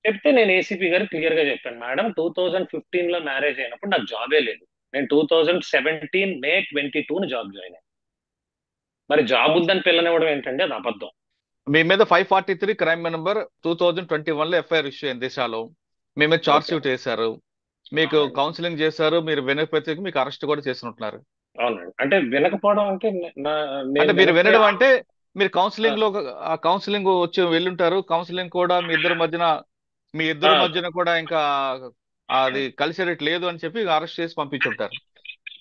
చెప్తే నేను ఏసీపీ గారు క్లియర్ గా చెప్పాను, మేడం 2015 లో మ్యారేజ్ అయినప్పుడు నాకు జాబే లేదు, నేను 2017 మే 22 జాబ్ జాయిన్ అయ్యాను, మరి జాబ్ ఉందని పిల్లనివ్వడం ఏంటంటే అది అబద్ధం. మీ మీద 543 క్రైమ్ నెంబర్ 2021 లో ఎఫ్ఐఆర్ ఇష్యూ అయింది దిశలో. మీ మీద చార్జ్ ఓకే. షీట్ వేశారు. మీకు అవునండి. కౌన్సిలింగ్ చేశారు. మీరు వినకపోతే మీకు అరెస్ట్ కూడా చేసినట్టున్నారు. అవునండి, అంటే వినకపోవడం అంటే అంటే నేను మీరు వినకపోయా. వినడం అంటే మీరు ఆ, కౌన్సిలింగ్ లో ఆ కౌన్సిలింగ్ వచ్చి వెళ్ళుంటారు. కౌన్సిలింగ్ కూడా మీ ఇద్దరు ఆ, మధ్యన కూడా ఇంకా అది కలిసేటట్టు లేదు అని చెప్పి అరెస్ట్ చేసి పంపించుంటారు.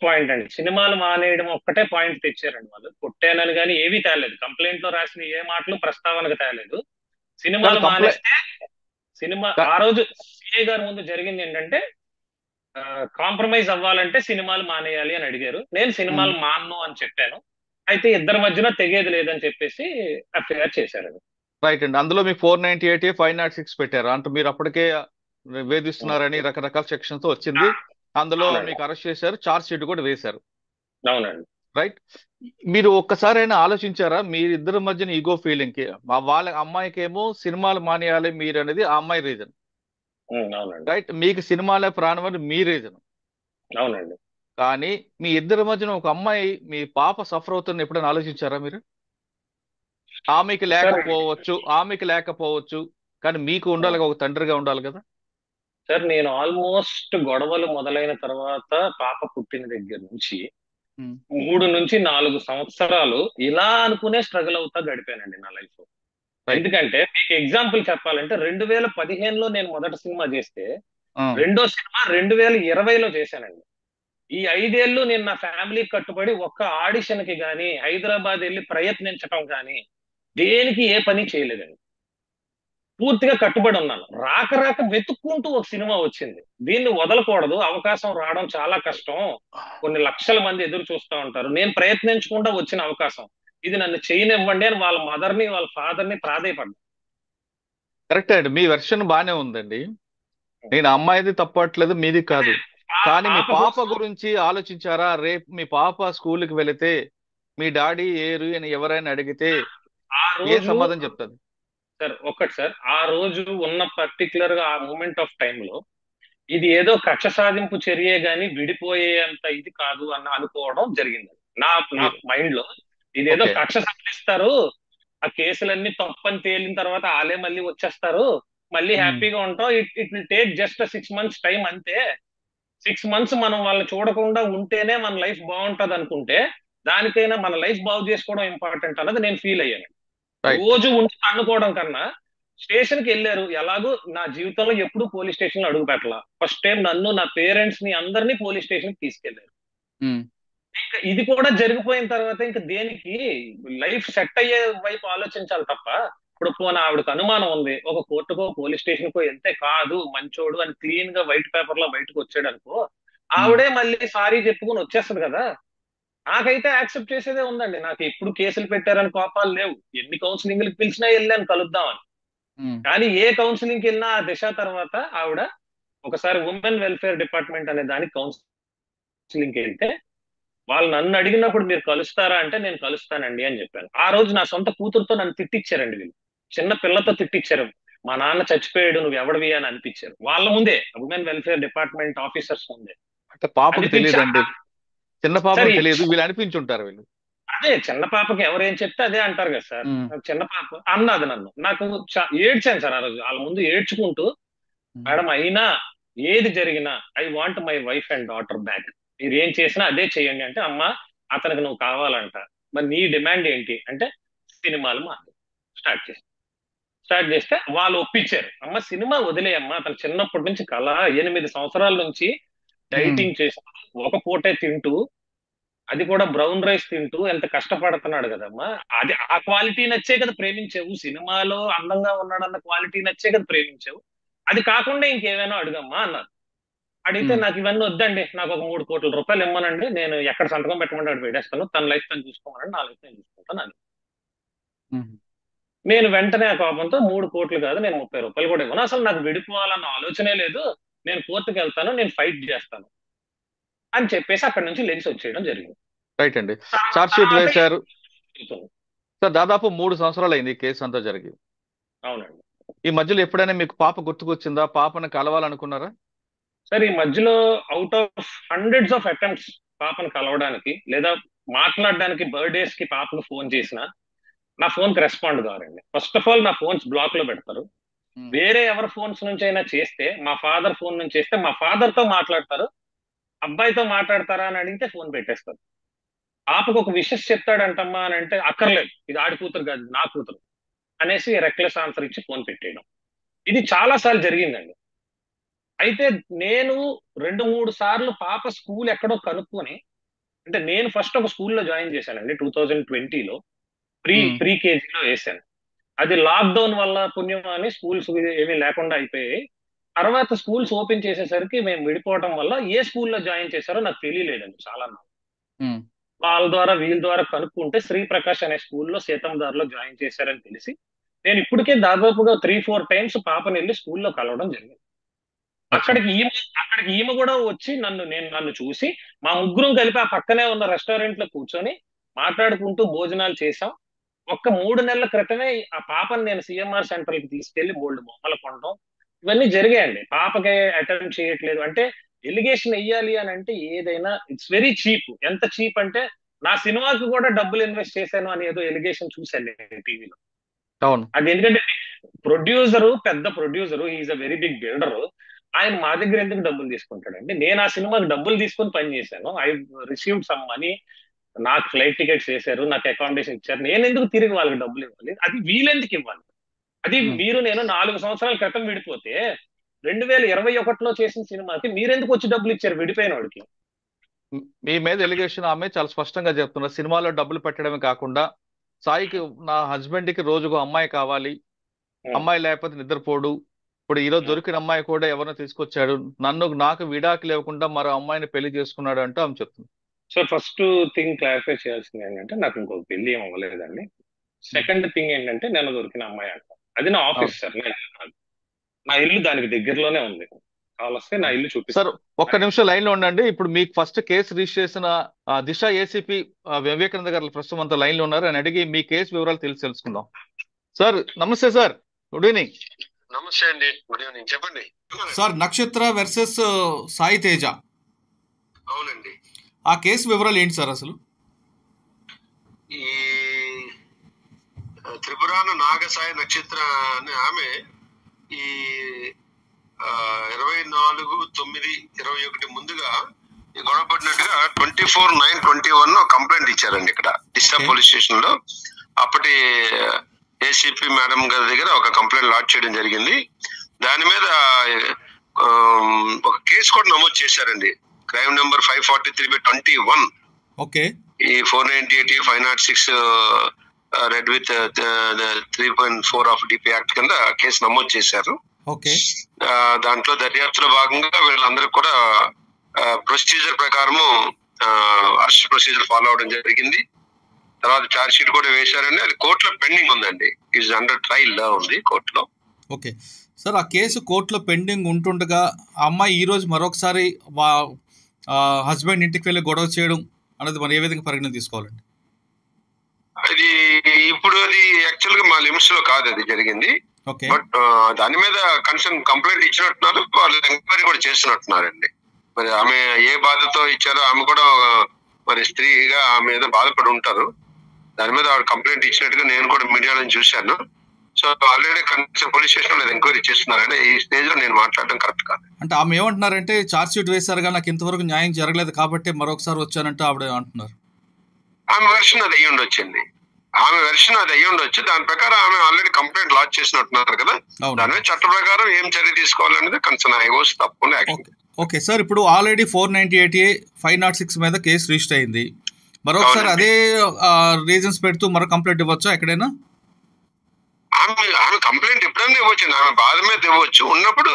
పాయింట్ అండి, సినిమాలు మానేయడం ఒక్కటే పాయింట్ తెచ్చారండి వాళ్ళు, కొట్టానని కానీ ఏవీ తేలేదు, కంప్లైంట్ లో రాసిన ఏ మాటలు ప్రస్తావనకు తేలేదు. కాదు సినిమాలు కంప్లైంట్. మానేస్తే ఆ రోజు సిఐ గారి ముందు జరిగింది ఏంటంటే, కాంప్రమైజ్ అవ్వాలంటే సినిమాలు మానేయాలి అని అడిగారు, నేను సినిమాలు మాన్ను అని చెప్పాను. అయితే ఇద్దరి మధ్యన తెగేది లేదని చెప్పేసి ఎఫ్ఐఆర్ చేశారు. రైట్ అండి. అందులో మీకు 498 506 పెట్టారు అంటే మీరు అప్పటికే వేధిస్తున్నారని రకరకాల సెక్షన్స్ వచ్చింది. అందులో అవునండి. మీకు అరెస్ట్ చేశారు, చార్జ్ షీట్ కూడా వేశారు. అవునండి. రైట్. మీరు ఒక్కసారైనా ఆలోచించారా మీరిద్దరి మధ్యన ఈగో ఫీలింగ్ కి? వాళ్ళ అమ్మాయికేమో సినిమాలు మానేయాలి మీరు అనేది ఆ అమ్మాయి రీజన్. అవునండి. రైట్. మీకు సినిమాలే ప్రాణం అని మీ రీజన్. అవునండి. కానీ మీ ఇద్దరి మధ్యన ఒక అమ్మాయి మీ పాప సఫర్ అవుతున్న ఎప్పుడైనా ఆలోచించారా మీరు? ఆమెకి సార్ లేకపోవచ్చు, ఆమెకి లేకపోవచ్చు, కానీ మీకు ఉండాలి, ఒక తండ్రిగా ఉండాలి కదా. సార్ నేను ఆల్మోస్ట్ గొడవలు మొదలైన తర్వాత పాప పుట్టిన దగ్గర నుంచి ఉమ్, 3 నుంచి 4 సంవత్సరాలు ఇలా అనుకునే స్ట్రగుల్ అవుతా గడిపానండి నా లైఫ్. రైట్. ఎందుకంటే మీకు ఎగ్జాంపుల్ చెప్పాలంటే 2015లో నేను మొదటి సినిమా చేస్తే ఆ, రెండో సినిమా 2020లో చేశానండి. ఈ 5 ఏళ్ళు నేను నా ఫ్యామిలీకి కట్టుబడి ఒక్క ఆడిషన్ కి గానీ హైదరాబాద్ వెళ్ళి ప్రయత్నించటం కానీ దేనికి ఏ పని చేయలేదండి. పూర్తిగా కట్టుబడి ఉన్నాను. రాక రాక వెతుక్కుంటూ ఒక సినిమా వచ్చింది. దీన్ని వదలకూడదు. అవకాశం రావడం చాలా కష్టం. కొన్ని లక్షల మంది ఎదురు చూస్తూ ఉంటారు. నేను ప్రయత్నించకుండా వచ్చిన అవకాశం. ఇది నన్ను చేయనివ్వండి అని వాళ్ళ మదర్ని వాళ్ళ ఫాదర్ని ప్రాధేయపడ్డా. కరెక్టే అండి. మీ వెర్షన్ బానే ఉందండి. నేను అమ్మాయిది తప్పట్లేదు, మీది కాదు. ఆ కానీ మీ పాప పాప కోసం గురించి ఆలోచించారా? రేపు మీ పాప స్కూల్కి వెళితే మీ డాడీ ఏరు అని ఎవరైనా అడిగితే ఆ ఏ రోజు సమాధానం చెప్తారు? సార్ ఒక్కటి సార్ ఆ రోజు ఉన్న పర్టికులర్ గా ఆ మూమెంట్ ఆఫ్ టైమ్ లో ఇది ఏదో కక్ష సాధింపు చర్యే గాని విడిపోయేంత ఇది కాదు అన్న అనుకోవడం జరిగింది. నా నా మీరు మైండ్ లో ఇదేదో ఓకే. కక్ష సాధిస్తారు, ఆ కేసులన్నీ తప్పని తేలిన తర్వాత ఆలే మళ్ళీ వచ్చేస్తారు, మళ్ళీ ఉమ్, హ్యాపీగా ఉంటాం, it will take just 6 months time అంతే. 6 months మనం వాళ్ళని చూడకుండా ఉంటేనే మన లైఫ్ బాగుంటది అనుకుంటే దానికైనా మన లైఫ్ బాగు చేసుకోవడం ఇంపార్టెంట్ అన్నది నేను ఫీల్ అయ్యాను. రైట్. రోజు ఉండి అనుకోవడం కన్నా స్టేషన్ కి వెళ్ళారు. ఎలాగో నా జీవితంలో ఎప్పుడు పోలీస్ స్టేషన్ లో అడుగు పెట్టాల, ఫస్ట్ టైం నన్ను నా పేరెంట్స్ ని అందరినీ పోలీస్ స్టేషన్ కి తీసుకెళ్లారు. ఉమ్, ఇంకా ఇది కూడా జరిగిపోయిన తర్వాత ఇంకా దేనికి లైఫ్ సెట్ అయ్యే వైపు ఆలోచించాలి తప్ప ఇప్పుడు పోనీ ఆవిడకు అనుమానం ఉంది, ఒక కోర్టుకో పోలీస్ స్టేషన్ కో వెళ్తే కాదు మంచోడు అని క్లీన్ గా వైట్ పేపర్ లో బయటకు వచ్చాడు అనుకో, ఉమ్. ఆవిడే మళ్ళీ సారీ చెప్పుకుని వచ్చేస్తుంది కదా. నాకైతే యాక్సెప్ట్ చేసేదే ఉందండి. నాకు ఎప్పుడు కేసులు పెట్టారని కోపాలు లేవు. ఎన్ని కౌన్సిలింగ్లకు పిలిచినా వెళ్ళాను కలుద్దామని. ఉమ్. కానీ ఏ కౌన్సిలింగ్కి వెళ్ళినా ఆ దిశ తర్వాత ఆవిడ ఒకసారి ఉమెన్ వెల్ఫేర్ డిపార్ట్మెంట్ అనే దానికి కౌన్సిలింగ్కి వెళ్తే వాళ్ళు నన్ను అడిగినప్పుడు మీరు కలుస్తారా అంటే నేను కలుస్తానండి అని చెప్పాను. ఆ రోజు నా సొంత కూతురుతో నన్ను తిట్టిచ్చారండి వీళ్ళు. చిన్న పిల్లతో తిట్టిచ్చారు. మా నాన్న చచ్చిపోయాడు నువ్వు ఎవడివి అని అనిపించారు వాళ్ళ ముందే, ఉమెన్ వెల్ఫేర్ డిపార్ట్మెంట్ ఆఫీసర్స్ ముందే అంటే పాపకు అనిపించా. తెలియదండి, చిన్న సరే పాపకు తెలియదు, వీళ్ళు అనిపించుంటారు వీళ్ళు. అదే చిన్న పాపకి ఎవరు ఏం చెప్తే అదే అంటారు కదా సార్. ఉమ్, చిన్న పాప అన్నది నన్ను, నాకు ఏడ్చాను సార్ ఆ రోజు వాళ్ళ ముందు ఏడ్చుకుంటూ. ఉమ్, మేడం అయినా ఏది జరిగినా I want my wife and daughter back. మీరు ఏం చేసినా అదే చేయండి అంటే అమ్మా అతనికి నువ్వు కావాలంట, మరి నీ డిమాండ్ ఏంటి అంటే సినిమాలు మాకు స్టార్ట్ చేసి స్టార్ట్ చేస్తే వాళ్ళు ఒప్పించారు. అమ్మ సినిమా వదిలేయమ్మా, అతను చిన్నప్పటి నుంచి కళ 8 సంవత్సరాల నుంచి ఉమ్. డైటింగ్ చేస్తూ ఒక పూటే తింటూ అది కూడా బ్రౌన్ రైస్ తింటూ ఎంత కష్టపడుతున్నాడు కదమ్మా. అది ఆ క్వాలిటీ నచ్చే కదా ప్రేమించావు, సినిమాలో అందంగా ఉన్నాడన్న క్వాలిటీ నచ్చే కదా ప్రేమించావు. అది కాకుండా ఇంకేమైనా అడుగమ్మా అన్నారు. అడిగితే ఉమ్, నాకు ఇవన్నీ వద్దండి, నాకు ఒక 3 కోట్ల రూపాయలు ఇమ్మనండి, నేను ఎక్కడ సంతకం పెట్టమంటే అక్కడ పెట్టేస్తాను, తన లైఫ్ తను చూసుకోమనండి, నా లైఫ్ నేను చూసుకుంటాను అని. ఉమ్. నేను వెంటనే ఆ కోపంతో 3 కోట్లు కాదు నేను 30 రూపాయలు కూడా ఇవ్వను, అసలు నాకు విడిపోవాలన్న ఆలోచనే లేదు, నేను కోర్టుకు వెళ్తాను, నేను ఫైట్ చేస్తాను అని చెప్పేసి అక్కడి నుంచి లెగిసి వచ్చేయడం జరిగింది. రైట్ అండి. చార్జ్ షీట్ తర్వాత వేశారు జరుగుతుంది. సార్. దాదాపు 3 సంవత్సరాలు అయింది ఈ కేసు అంతా జరిగి. అవునండి. ఈ మధ్యలో ఎప్పుడైనా మీకు పాప గుర్తుకొచ్చిందా? పాపను కలవాలనుకున్నారా? సార్ ఈ మధ్యలో out of hundreds of attempts పాపను కలవడానికి లేదా మాట్లాడడానికి బర్త్డేస్ కి పాపకు ఫోన్ చేసిన నా ఫోన్ కి రెస్పాండ్ కావాలండి. ఫస్ట్ ఆఫ్ ఆల్ నా ఫోన్స్ బ్లాక్ లో పెడతారు. ఉమ్, వేరే ఎవరి ఫోన్స్ నుంచి అయినా చేస్తే, మా ఫాదర్ ఫోన్ నుంచి చేస్తే మా ఫాదర్ తో మాట్లాడతారు, అబ్బాయితో మాట్లాడతారా అని అడిగితే ఫోన్ పెట్టేస్తారు. పాపకు ఒక విషెస్ చెప్తాడంటమ్మా అని అంటే అక్కర్లేదు, ఇది ఆడి కూతురు కాదు నా కూతురు అనేసి రెక్లెస్ ఆన్సర్ ఇచ్చి ఫోన్ పెట్టేయడం. ఇది చాలా సార్లు జరిగిందండి. అయితే నేను 2-3 సార్లు పాప స్కూల్ ఎక్కడో కనుక్కొని, అంటే నేను ఫస్ట్ ఒక స్కూల్లో జాయిన్ చేశానండి 2020లో, ప్రీ ఉమ్. ప్రీ కేజీలో వేశాను. అది లాక్డౌన్ వల్ల పుణ్యం అని స్కూల్స్ ఏమీ లేకుండా అయిపోయాయి. తర్వాత స్కూల్స్ ఓపెన్ చేసేసరికి మేము విడిపోవడం వల్ల ఏ స్కూల్లో జాయిన్ చేశారో నాకు తెలియలేదండి చాలా. ఉమ్. వాళ్ళ ద్వారా వీళ్ళ ద్వారా కనుక్కుంటే శ్రీప్రకాష్ అనే స్కూల్లో సీతందార్లో జాయిన్ చేశారని తెలిసి నేను ఇప్పటికే దాదాపుగా 3-4 టైమ్స్ పాపని వెళ్ళి స్కూల్లో కలవడం జరిగింది. అచ్చా. అక్కడికి ఈమె కూడా వచ్చి నన్ను చూసి మా ముగ్గురం కలిపి ఆ పక్కనే ఉన్న రెస్టారెంట్ లో కూర్చొని మాట్లాడుకుంటూ భోజనాలు చేసాం. ఒక్క 3 నెలల క్రితమే ఆ పాపని నేను సిఎంఆర్ సెంటర్ కి తీసుకెళ్లి బోల్డ్ బొమ్మలు కొనడం ఇవన్నీ జరిగాయండి. పాపకి అటెండ్ చేయట్లేదు అంటే ఎలిగేషన్ వెయ్యాలి అని అంటే ఏదైనా ఇట్స్ వెరీ చీప్. ఎంత చీప్ అంటే నా సినిమాకి కూడా డబ్బులు ఇన్వెస్ట్ చేశాను అని ఏదో ఎలిగేషన్ చూశాను నేను టీవీలో. అవును. అది ఎందుకంటే పెద్ద producer, is a very big builder. ఆయన మా దగ్గర ఎందుకు డబ్బులు తీసుకుంటాడండి? నేను ఆ సినిమాకి డబ్బులు తీసుకొని పని చేశాను. I received some money. నాకు ఫ్లైట్ టికెట్స్ వేశారు, నాకు అకామిడేషన్ ఇచ్చారు. నేను ఎందుకు తిరిగి వాళ్ళకి డబ్బులు ఇవ్వాలి? అది వీళ్ళెందుకు ఇవ్వాలి? అది ఉమ్. మీరు నేను 4 సంవత్సరాల క్రితం విడిపోతే 2021లో చేసిన సినిమాకి మీరెందుకు వచ్చి డబ్బులు ఇచ్చారు విడిపోయిన వాడికి? మీ మీద ఎలిగేషన్ ఆమె చాలా స్పష్టంగా చెప్తున్నారు. సినిమాలో డబ్బులు పెట్టడమే కాకుండా సాయికి నా హస్బెండ్ కి రోజుకు అమ్మాయి కావాలి, అమ్మాయి లేకపోతే నిద్రపోడు, ఇప్పుడు ఈరోజు దొరికిన అమ్మాయి కూడా ఎవరినో తీసుకొచ్చాడు, నాకు విడాకులు ఇవ్వకుండా మరో అమ్మాయిని పెళ్లి చేసుకున్నాడు అంటూ ఆమె చెప్తుంది. సో ఫస్ట్ థింగ్ క్లారిఫై చేయాల్సింది ఏంటంటే నాకు ఇంకొక పెళ్లి ఏం అవ్వలేదండి. సెకండ్ థింగ్ ఏంటంటే నేను దొరికిన అమ్మాయి అంట. అది నా ఆఫీస్ సార్, నా ఇల్లు కాదు. నా ఇల్లు దానికి దగ్గరలోనే ఉంది. కావలిస్తే నా ఇల్లు సార్ చూపిస్తాను. ఒక్క నిమిషం లైన్ లో ఉండండి. ఇప్పుడు మీకు ఫస్ట్ కేసు రిజిస్టర్ చేసిన దిశ ఏసీపీ వివేకానంద గారు ప్రస్తుతం అంతా లైన్ లో ఉన్నారు. అని అడిగి మీ కేసు వివరాలు తెలుసుకుందాం. సార్ నమస్తే సార్, గుడ్ ఈవినింగ్. నమస్తే అండి, గుడ్ ఈవినింగ్. చెప్పండి సార్. నక్షత్ర వర్సెస్ సాయి తేజ, అవునండి. ఆ కేసు వివరాలు ఏంటి సార్ అసలు? ఈ త్రిపురాన నాగసాయి నక్షత్ర అనే ఆమె ఈ 24/9/21 ముందుగా ఈ గొడవ పడినట్టుగా 24/9/21 కంప్లైంట్ ఇచ్చారండి ఇక్కడ దిశ పోలీస్ స్టేషన్ లో. అప్పటి ఏసీపీ మేడం గారి దగ్గర ఒక కంప్లైంట్ లాడ్జ్ చేయడం జరిగింది. దాని మీద ఒక కేసు కూడా నమోదు చేశారండి. Crime number 543/21. ఓకే. ఈ 498 506 red with 3.4 of DP act కింద కేసు నమోదు చేశారు. ఓకే. దాంట్లో దర్యాప్తులో భాగంగా వీళ్ళందరూ కూడా ప్రొసీజర్ ప్రకారము అరెస్ట్ ప్రొసీజర్ ఫాలో అవడం జరిగింది. తర్వాత ఛార్జ్ షీట్ కూడా వేశారండి. అది కోర్టులో పెండింగ్ ఉందండి. ఈజ్ అండర్ ట్రయల్ లో ఉంది కోర్టులో. ఓకే సార్, ఆ కేసు కోర్టులో పెండింగ్ ఉంటుండగా ఆ అమ్మాయి ఈ రోజు మరొకసారి హస్బెండ్ ఇంటికి వెళ్ళి గొడవ చేయడం అనేది మనం ఏ విధంగా పరిగణన తీసుకోవాలండి? అది ఇప్పుడు అది యాక్చువల్ గా మా లిమిట్స్ లో కాదు అది జరిగింది. ఓకే. బట్ దాని మీద కన్సర్న్ కంప్లైంట్ ఇచ్చినట్టున్నారు, వాళ్ళు ఎంక్వైరీ కూడా చేస్తున్నట్టున్నారండి. మరి ఆమె ఏ బాధతో ఇచ్చారో ఆమె కూడా మరి స్త్రీగా ఆమె ఏదో బాధపడి ఉంటారు. దాని మీద ఆవిడ కంప్లైంట్ ఇచ్చినట్టుగా నేను కూడా మీడియాలో చూశాను. So already concern police station లో ఎంక్వైరీ చేస్తున్నారండి. ఈ స్టేజ్ లో నేను మాట్లాడడం కరెక్ట్ కాదు. అంటే ఆమె ఏమంటున్నారంటే ఛార్జ్ షీట్ వేశారుగా, నాకు ఇంతవరకు న్యాయం జరగలేదు కాబట్టి మరొకసారి వచ్చానంటే ఆవిడ అంటున్నారు. ఆమె వెర్షన్ అది అయ్యి ఉండొచ్చండి. ఆమె వెర్షన్ అది అయ్యి ఉండొచ్చు. దాని ప్రకారం ఆమె ఆల్రెడీ కంప్లైంట్ లాడ్జ్ చేసినట్టున్నారు కదా. దాని మీద చట్ట ప్రకారం ఏం చర్య తీసుకోవాలనేది కన్సర్న్ హైకోర్టు తప్పకుండా యాక్షన్. ఓకే సార్, ఇప్పుడు ఆల్రెడీ 498A 506 మీద కేసు రిజిస్టర్ అయింది. మరొకసారి అదే రీజన్స్ పెడుతూ మరో కంప్లైంట్ ఇవ్వచ్చా ఎక్కడైనా? ఆమె కంప్లైంట్ ఎప్పుడైనా ఇవ్వచ్చు. ఆమె బాధ మీద ఇవ్వచ్చు. ఉన్నప్పుడు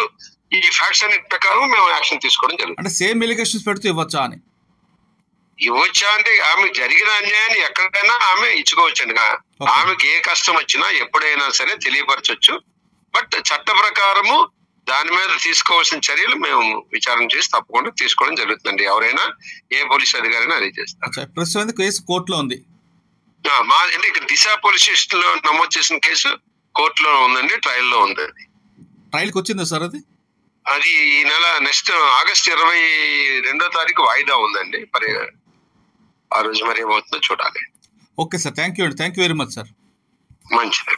ఈ ఫ్యాక్ట్స్ అన్ని ప్రకారం మేము యాక్షన్ తీసుకోవడం జరుగుతుంది. అంటే సేమ్ ఎలిగేషన్స్ పెడుతూ ఇవ్వచ్చా అని? ఇవ్వచ్చా అంటే ఆమె జరిగిన అన్యాయాన్ని ఎక్కడైనా ఆమె ఇచ్చుకోవచ్చండి. ఆమెకి ఏ కష్టం వచ్చినా ఎప్పుడైనా సరే తెలియపరచవచ్చు. బట్ చట్ట ప్రకారము దాని మీద తీసుకోవాల్సిన చర్యలు మేము విచారణ చేసి తప్పకుండా తీసుకోవడం జరుగుతుందండి. ఎవరైనా ఏ పోలీస్ అధికారైనా అది చేస్తారు. ప్రస్తుతం కేసు కోర్టులో ఉంది. అంటే ఇక్కడ దిశ పోలీస్ స్టేషన్ లో నమోదు చేసిన కేసు కోర్టులో ఉందండి, ట్రయల్ లో ఉంది. ట్రయల్ కి వచ్చిందా సార్? అది ఈ నెల నెక్స్ట్ ఆగస్ట్ 22వ తారీఖు వాయిదా ఉందండి. మరి ఆ రోజు మరి ఏమవుతుందో చూడాలి. ఓకే సార్, థ్యాంక్ యూ అండి. Thank you very much sir. మంచిది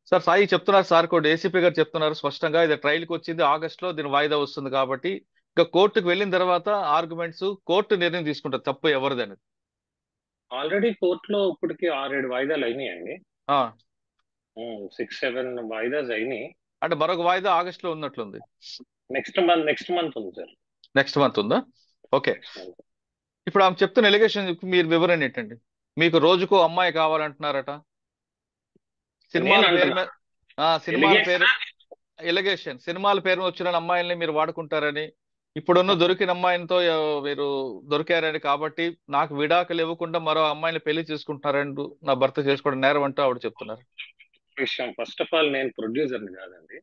సార్. సాయి చెప్తున్నారు, సార్ కూడా ఏసీపీ గారు చెప్తున్నారు స్పష్టంగా, ఇది ట్రయల్ కి వచ్చింది, ఆగస్ట్ లో దీని వాయిదా వస్తుంది కాబట్టి ఇంకా కోర్టుకు వెళ్ళిన తర్వాత ఆర్గ్యుమెంట్స్ కోర్టు నిర్ణయం తీసుకుంటారు తప్పు ఎవరిది అనేది. ఆల్రెడీ కోర్టులో ఇప్పటికి 6-7 వాయిదాలు అయినాయండి. 6-7 వాయిదాస్ అయినాయి. అంటే మరొక వాయిదా ఆగస్ట్ లో ఉన్నట్లుంది. నెక్స్ట్ మంత్ ఉంది సార్. నెక్స్ట్ మంత్ ఉందా? ఓకే. ఇప్పుడు ఆమె చెప్తున్న ఎలిగేషన్ మీరు వివరణ ఏంటండి? మీకు రోజుకో అమ్మాయి కావాలంటున్నారట. సినిమాల పేరు ఎలిగేషన్, సినిమాల పేరు వచ్చిన అమ్మాయిల్ని మీరు వాడుకుంటారని, ఇప్పుడున్న దొరికిన అమ్మాయితో మీరు దొరికారని కాబట్టి నాకు విడాకులు ఇవ్వకుండా మరో అమ్మాయిని పెళ్లి చేసుకుంటున్నారంటూ, నా భర్త చేసుకోవడం నేరం అంటూ ఆవిడ చెప్తున్నారు. విషయం, ఫస్ట్ ఆఫ్ ఆల్ నేను ప్రొడ్యూసర్ని కాదండి,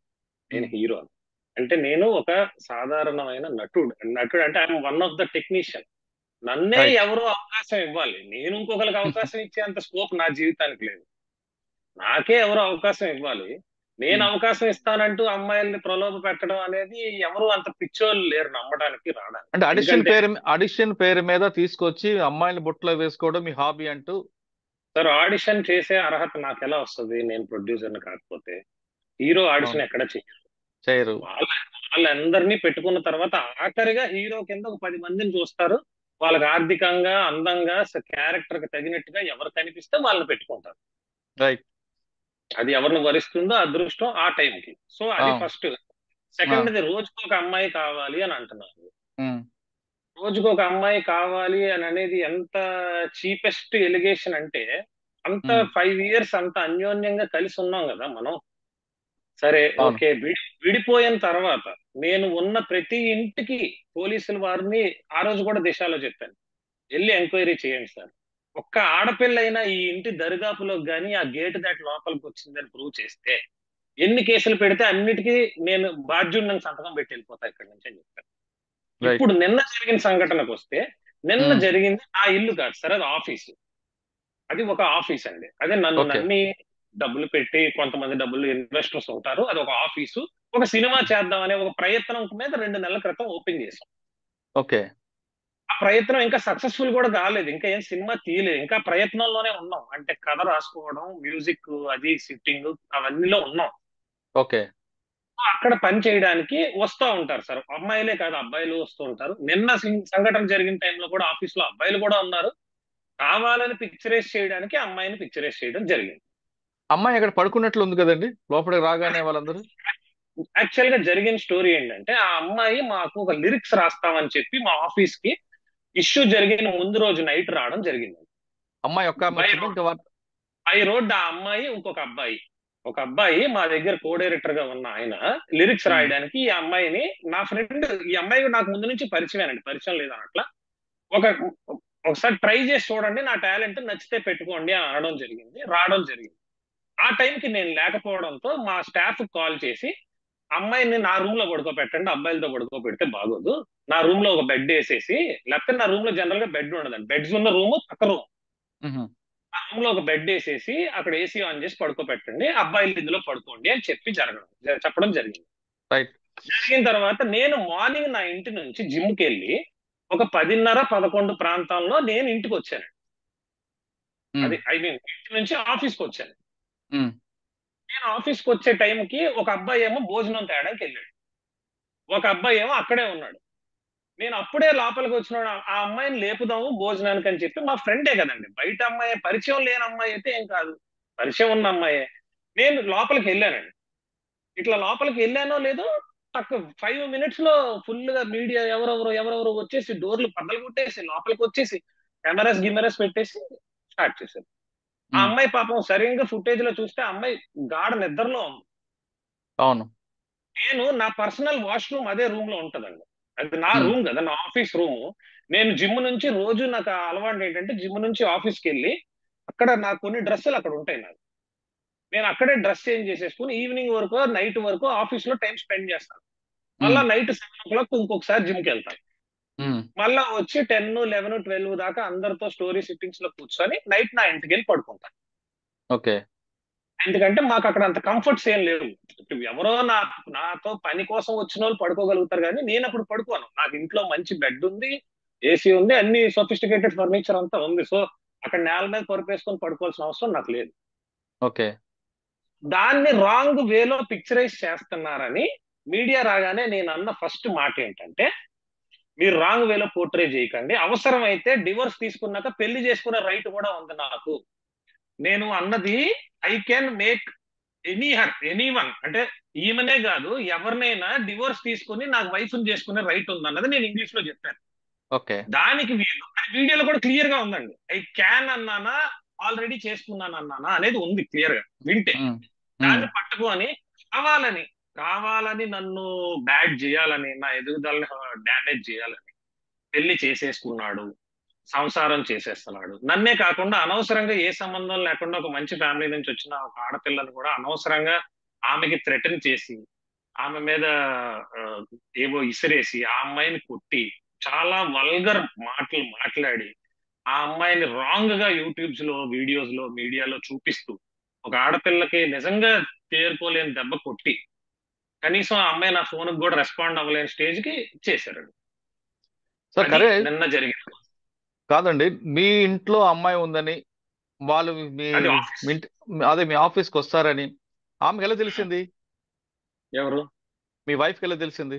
నేను హీరో. అంటే నేను ఒక సాధారణమైన నటుడు అంటే I'm one of the technician. నన్నే రైట్ ఎవరో అవకాశం ఇవ్వాలి, నేను ఇంకొకరికి అవకాశం ఇచ్చేంత స్కోప్ నా జీవితానికి లేదు. నాకే ఎవరో అవకాశం ఇవ్వాలి. నేను అవకాశం ఇస్తానంటూ అమ్మాయిల్ని ప్రలోభ పెట్టడం అనేది ఎవరు అంత పిచ్చోళ్ళు లేరు నమ్మడానికి, రావడానికి. అంటే ఎందుకంటే ఆడిషన్ పేరు మీద తీసుకొచ్చి అమ్మాయిని బుట్టలో వేసుకోవడం మీ హాబీ అంటూ. సార్, ఆడిషన్ చేసే అర్హత నాకు ఎలా వస్తుంది? నేను ప్రొడ్యూసర్ని కాకపోతే. హీరో ఆడిషన్ ఎక్కడ చేయరు. వాళ్ళందరినీ పెట్టుకున్న తర్వాత ఆఖరిగా హీరో కింద ఒక 10 మందిని చూస్తారు. వాళ్ళకి ఆర్థికంగా, అందంగా, క్యారెక్టర్ కి తగినట్టుగా ఎవరు కనిపిస్తే వాళ్ళని పెట్టుకుంటారు. రైట్. అది ఎవరిని వరిస్తుందో అదృష్టం ఆ టైంకి. సో అది ఫస్ట్. సెకండ్, రోజుకు ఒక అమ్మాయి కావాలి అని అంటున్నారు. రోజుకు ఒక అమ్మాయి కావాలి అని అనేది ఎంత చీపెస్ట్ ఎలిగేషన్ అంటే, అంత 5 years అంత అన్యోన్యంగా కలిసి ఉన్నాం కదా మనం. సరే, ఓకే, విడిపోయిన తర్వాత నేను ఉన్న ప్రతి ఇంటికి పోలీసుల వారిని ఆ రోజు కూడా దిశలో చెప్పాను, వెళ్ళి ఎంక్వైరీ చేయండి సార్. ఒక్క ఆడపిల్లైనా ఈ ఇంటి దరిదాపులోకి కానీ ఆ గేట్ దాటి లోపలికి వచ్చిందని ప్రూవ్ చేస్తే ఎన్ని కేసులు పెడితే అన్నిటికీ నేను బాధ్యుడిని సంతకం పెట్టి వెళ్ళిపోతా ఇక్కడి నుంచి అని చెప్పాను. ఇప్పుడు నిన్న జరిగిన సంఘటనకు వస్తే, నిన్న జరిగింది నా ఇల్లు కాదు సార్, అది ఆఫీసు. అది ఒక ఆఫీస్ అండి. అదే నన్ను నమ్మి డబ్బులు పెట్టి కొంతమంది డబ్బులు ఇన్వెస్టర్స్ ఉంటారు, అది ఒక ఆఫీసు. ఒక సినిమా చేద్దాం అనే ఒక ప్రయత్నం మీద 2 నెలల క్రితం ఓపెన్ చేశాం. ఓకే. ఆ ప్రయత్నం ఇంకా సక్సెస్ఫుల్ కూడా కాలేదు, ఇంకా ఏం సినిమా తీయలేదు, ఇంకా ప్రయత్నంలోనే ఉన్నాం. అంటే కథ రాసుకోవడం, మ్యూజిక్, అది సిట్టింగ్, అవన్నీలో ఉన్నాం. ఓకే. అక్కడ పని చేయడానికి వస్తూ ఉంటారు సార్, అమ్మాయిలే కాదు అబ్బాయిలు వస్తూ ఉంటారు. నిన్న సంఘటన జరిగిన టైంలో కూడా ఆఫీస్ లో అబ్బాయిలు కూడా ఉన్నారు. కావాలని పిక్చరైజ్ చేయడానికి అమ్మాయిని పిక్చరైజ్ చేయడం జరిగింది. అమ్మాయి అక్కడ పడుకున్నట్లు ఉంది కదండి లోపలికి రాగానే వాళ్ళందరూ. యాక్చువల్ గా జరిగిన స్టోరీ ఏంటంటే, ఆ అమ్మాయి మాకు ఒక లిరిక్స్ రాస్తామని చెప్పి మా ఆఫీస్ కి ఇష్యూ జరిగిన ముందు రోజు నైట్ రావడం జరిగింది. అమ్మాయి ఒక్క బై రోడ్ ఆ అమ్మాయి, ఇంకొక అబ్బాయి, ఒక అబ్బాయి మా దగ్గర కో డైరెక్టర్ గా ఉన్న ఆయన లిరిక్స్ రాయడానికి ఈ అమ్మాయిని, నా ఫ్రెండ్, ఈ అమ్మాయి నాకు ముందు నుంచి పరిచయమేనండి, పరిచయం లేదన్నట్లా. ఒకసారి ట్రై చేసి చూడండి, నా టాలెంట్ నచ్చితే పెట్టుకోండి అని అనడం జరిగింది, రావడం జరిగింది. ఆ టైంకి నేను లేకపోవడంతో మా స్టాఫ్ కాల్ చేసి, అమ్మాయిని నా రూమ్ లో పడుకోబెట్టండి, అబ్బాయిలతో పడుకోబెడితే బాగోదు, నా రూమ్ లో ఒక బెడ్ వేసేసి, లేకపోతే నా రూమ్ లో జనరల్ గా బెడ్ ఉండదండి, బెడ్స్ ఉన్న రూమ్ పక్క రూమ్, ఆ రూమ్ లో ఒక బెడ్ వేసేసి అక్కడ ఏసీ ఆన్ చేసి పడుకోబెట్టండి, అబ్బాయిలు ఇందులో పడుకోండి అని చెప్పడం జరిగింది. జరిగిన తర్వాత నేను మార్నింగ్ నా ఇంటి నుంచి జిమ్కి వెళ్ళి ఒక 10:30-11 ప్రాంతంలో నేను ఇంటికి వచ్చాను. అది ఇంటి నుంచి ఆఫీస్కి వచ్చాను. నేను ఆఫీస్కి వచ్చే టైంకి ఒక అబ్బాయి ఏమో భోజనం తేడానికి వెళ్ళాడు, ఒక అబ్బాయి ఏమో అక్కడే ఉన్నాడు. నేను అప్పుడే లోపలికి వచ్చినాడు, ఆ అమ్మాయిని లేపుదాము భోజనానికి అని చెప్పి, మా ఫ్రెండే కదండి, బయట అమ్మాయి, పరిచయం లేని అమ్మాయి అయితే ఏం కాదు, పరిచయం ఉన్న అమ్మాయే. నేను లోపలికి వెళ్ళానండి. ఇట్లా లోపలికి వెళ్ళానో లేదో, 5 minutes లో ఫుల్ గా మీడియా ఎవరెవరో వచ్చేసి డోర్లు పద్దలు కొట్టేసి లోపలికి వచ్చేసి కెమెరాస్ పెట్టేసి స్టార్ట్ చేశారు. ఆ అమ్మాయి పాపం సరిగ్గా ఫుటేజ్ లో చూస్తే అమ్మాయి గాఢ నిద్రలో ఉంది. అవును. నేను నా పర్సనల్ వాష్రూమ్ అదే రూమ్ లో ఉంటదండి, అది నా రూమ్ కదా, నా ఆఫీస్ రూమ్. నేను జిమ్ నుంచి రోజు నాకు అలవాటు ఏంటంటే, జిమ్ నుంచి ఆఫీస్కి వెళ్ళి అక్కడ నాకు కొన్ని డ్రెస్సులు అక్కడ ఉంటాయి నాకు, నేను అక్కడే డ్రెస్ చేంజ్ చేసేసుకుని ఈవినింగ్ వరకు, నైట్ వరకు ఆఫీస్ లో టైం స్పెండ్ చేస్తాను. మళ్ళా నైట్ 7 o'clock ఇంకొకసారి జిమ్కి వెళ్తాను. మళ్ళా వచ్చి 10, 11, 12 దాకా అందరితో స్టోరీ సిట్టింగ్స్ లో కూర్చొని నైట్ నా ఇంటికి వెళ్ళి పడుకుంటాను. ఓకే. ఎందుకంటే మాకు అక్కడ అంత కంఫర్ట్స్ ఏం లేవు. ఎవరో నాతో పని కోసం వచ్చిన వాళ్ళు పడుకోగలుగుతారు, కానీ నేను అప్పుడు పడుకోను. నాకు ఇంట్లో మంచి బెడ్ ఉంది, ఏసీ ఉంది, అన్ని సోఫిస్టికేటెడ్ ఫర్నిచర్ అంతా ఉంది. సో అక్కడ నేల మీద పరుపేసుకొని పడుకోవాల్సిన అవసరం నాకు లేదు. ఓకే. దాన్ని రాంగ్ వేలో పిక్చరైజ్ చేస్తున్నారని మీడియా రాగానే నేను అన్న ఫస్ట్ మాట ఏంటంటే, మీరు రాంగ్ వేలో పోర్ట్రే చేయకండి, అవసరమైతే డివోర్స్ తీసుకున్నాక పెళ్లి చేసుకునే రైట్ కూడా ఉంది నాకు. నేను అన్నది ఐ కెన్ మేక్ ఎనీవన్, అంటే ఈమెనే కాదు ఎవరినైనా డివోర్స్ తీసుకుని నాకు వైఫ్ చేసుకునే రైట్ ఉంది అన్నది నేను ఇంగ్లీష్ లో చెప్పాను. దానికి వీడియోలో కూడా క్లియర్ గా ఉందండి, ఐ క్యాన్ అన్నానా, ఆల్రెడీ చేసుకున్నాను అన్నానా అనేది ఉంది క్లియర్ గా వింటే. దాన్ని పట్టుకొని కావాలని నన్ను బ్యాడ్ చేయాలని, నా ఎదుగుదలని డ్యామేజ్ చేయాలని పెళ్లి చేసేసుకున్నాడు, సంసారం చేసేస్తున్నాడు. నన్నే కాకుండా అనవసరంగా ఏ సంబంధం లేకుండా ఒక మంచి ఫ్యామిలీ నుంచి వచ్చిన ఒక ఆడపిల్లని కూడా అనవసరంగా ఆమెకి థ్రెటన్ చేసి ఆమె మీద ఆ, ఏవో ఇసిరేసి ఆ అమ్మాయిని కొట్టి చాలా వల్గర్ మాటలు మాట్లాడి ఆ అమ్మాయిని రాంగ్ గా యూట్యూబ్స్ లో వీడియోస్ లో మీడియాలో చూపిస్తూ ఒక ఆడపిల్లకి నిజంగా తేరుకోలేని దెబ్బ కొట్టి కనీసం ఆ అమ్మాయి నా ఫోన్ కూడా రెస్పాండ్ అవ్వలేని స్టేజ్ కి చేశారు. సార్ అది కరే నిన్న జరిగింది. కాదండి, మీ ఇంట్లో అమ్మాయి ఉందని వాళ్ళు మీ అది ఆఫీస్. మీ ఇంటి అదే మీ ఆఫీస్కి వస్తారని ఆమెకి ఎలా తెలిసింది? ఎవరు? మీ వైఫ్కి ఎలా తెలిసింది?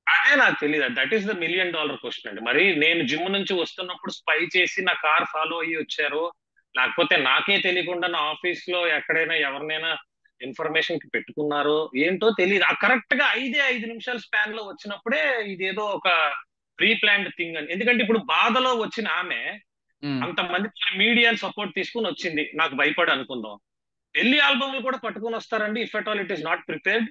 అదే నాకు తెలియదు. దట్ ఈస్ ద $1,000,000 క్వశ్చన్ అండి. మరి నేను జిమ్ నుంచి వస్తున్నప్పుడు స్పై చేసి నా కార్ ఫాలో అయ్యి వచ్చారో, లేకపోతే నాకే తెలియకుండా నా ఆఫీస్ లో ఎక్కడైనా ఎవరినైనా ఇన్ఫర్మేషన్ కి పెట్టుకున్నారో ఏంటో తెలియదు. ఆ కరెక్ట్ గా 5 నిమిషాల స్పాన్ లో వచ్చినప్పుడే ఇదేదో ఒక ప్రీ ప్లాన్డ్ థింగ్ అని. ఎందుకంటే ఇప్పుడు బాధలో వచ్చిన ఆమె ఉమ్. అంతమంది మీడియా సపోర్ట్ తీసుకుని వచ్చింది, నాకు భయపడి అనుకుందాం. పెళ్లి ఆల్బమ్లు కూడా పట్టుకుని వస్తారండి if at all it is not prepared.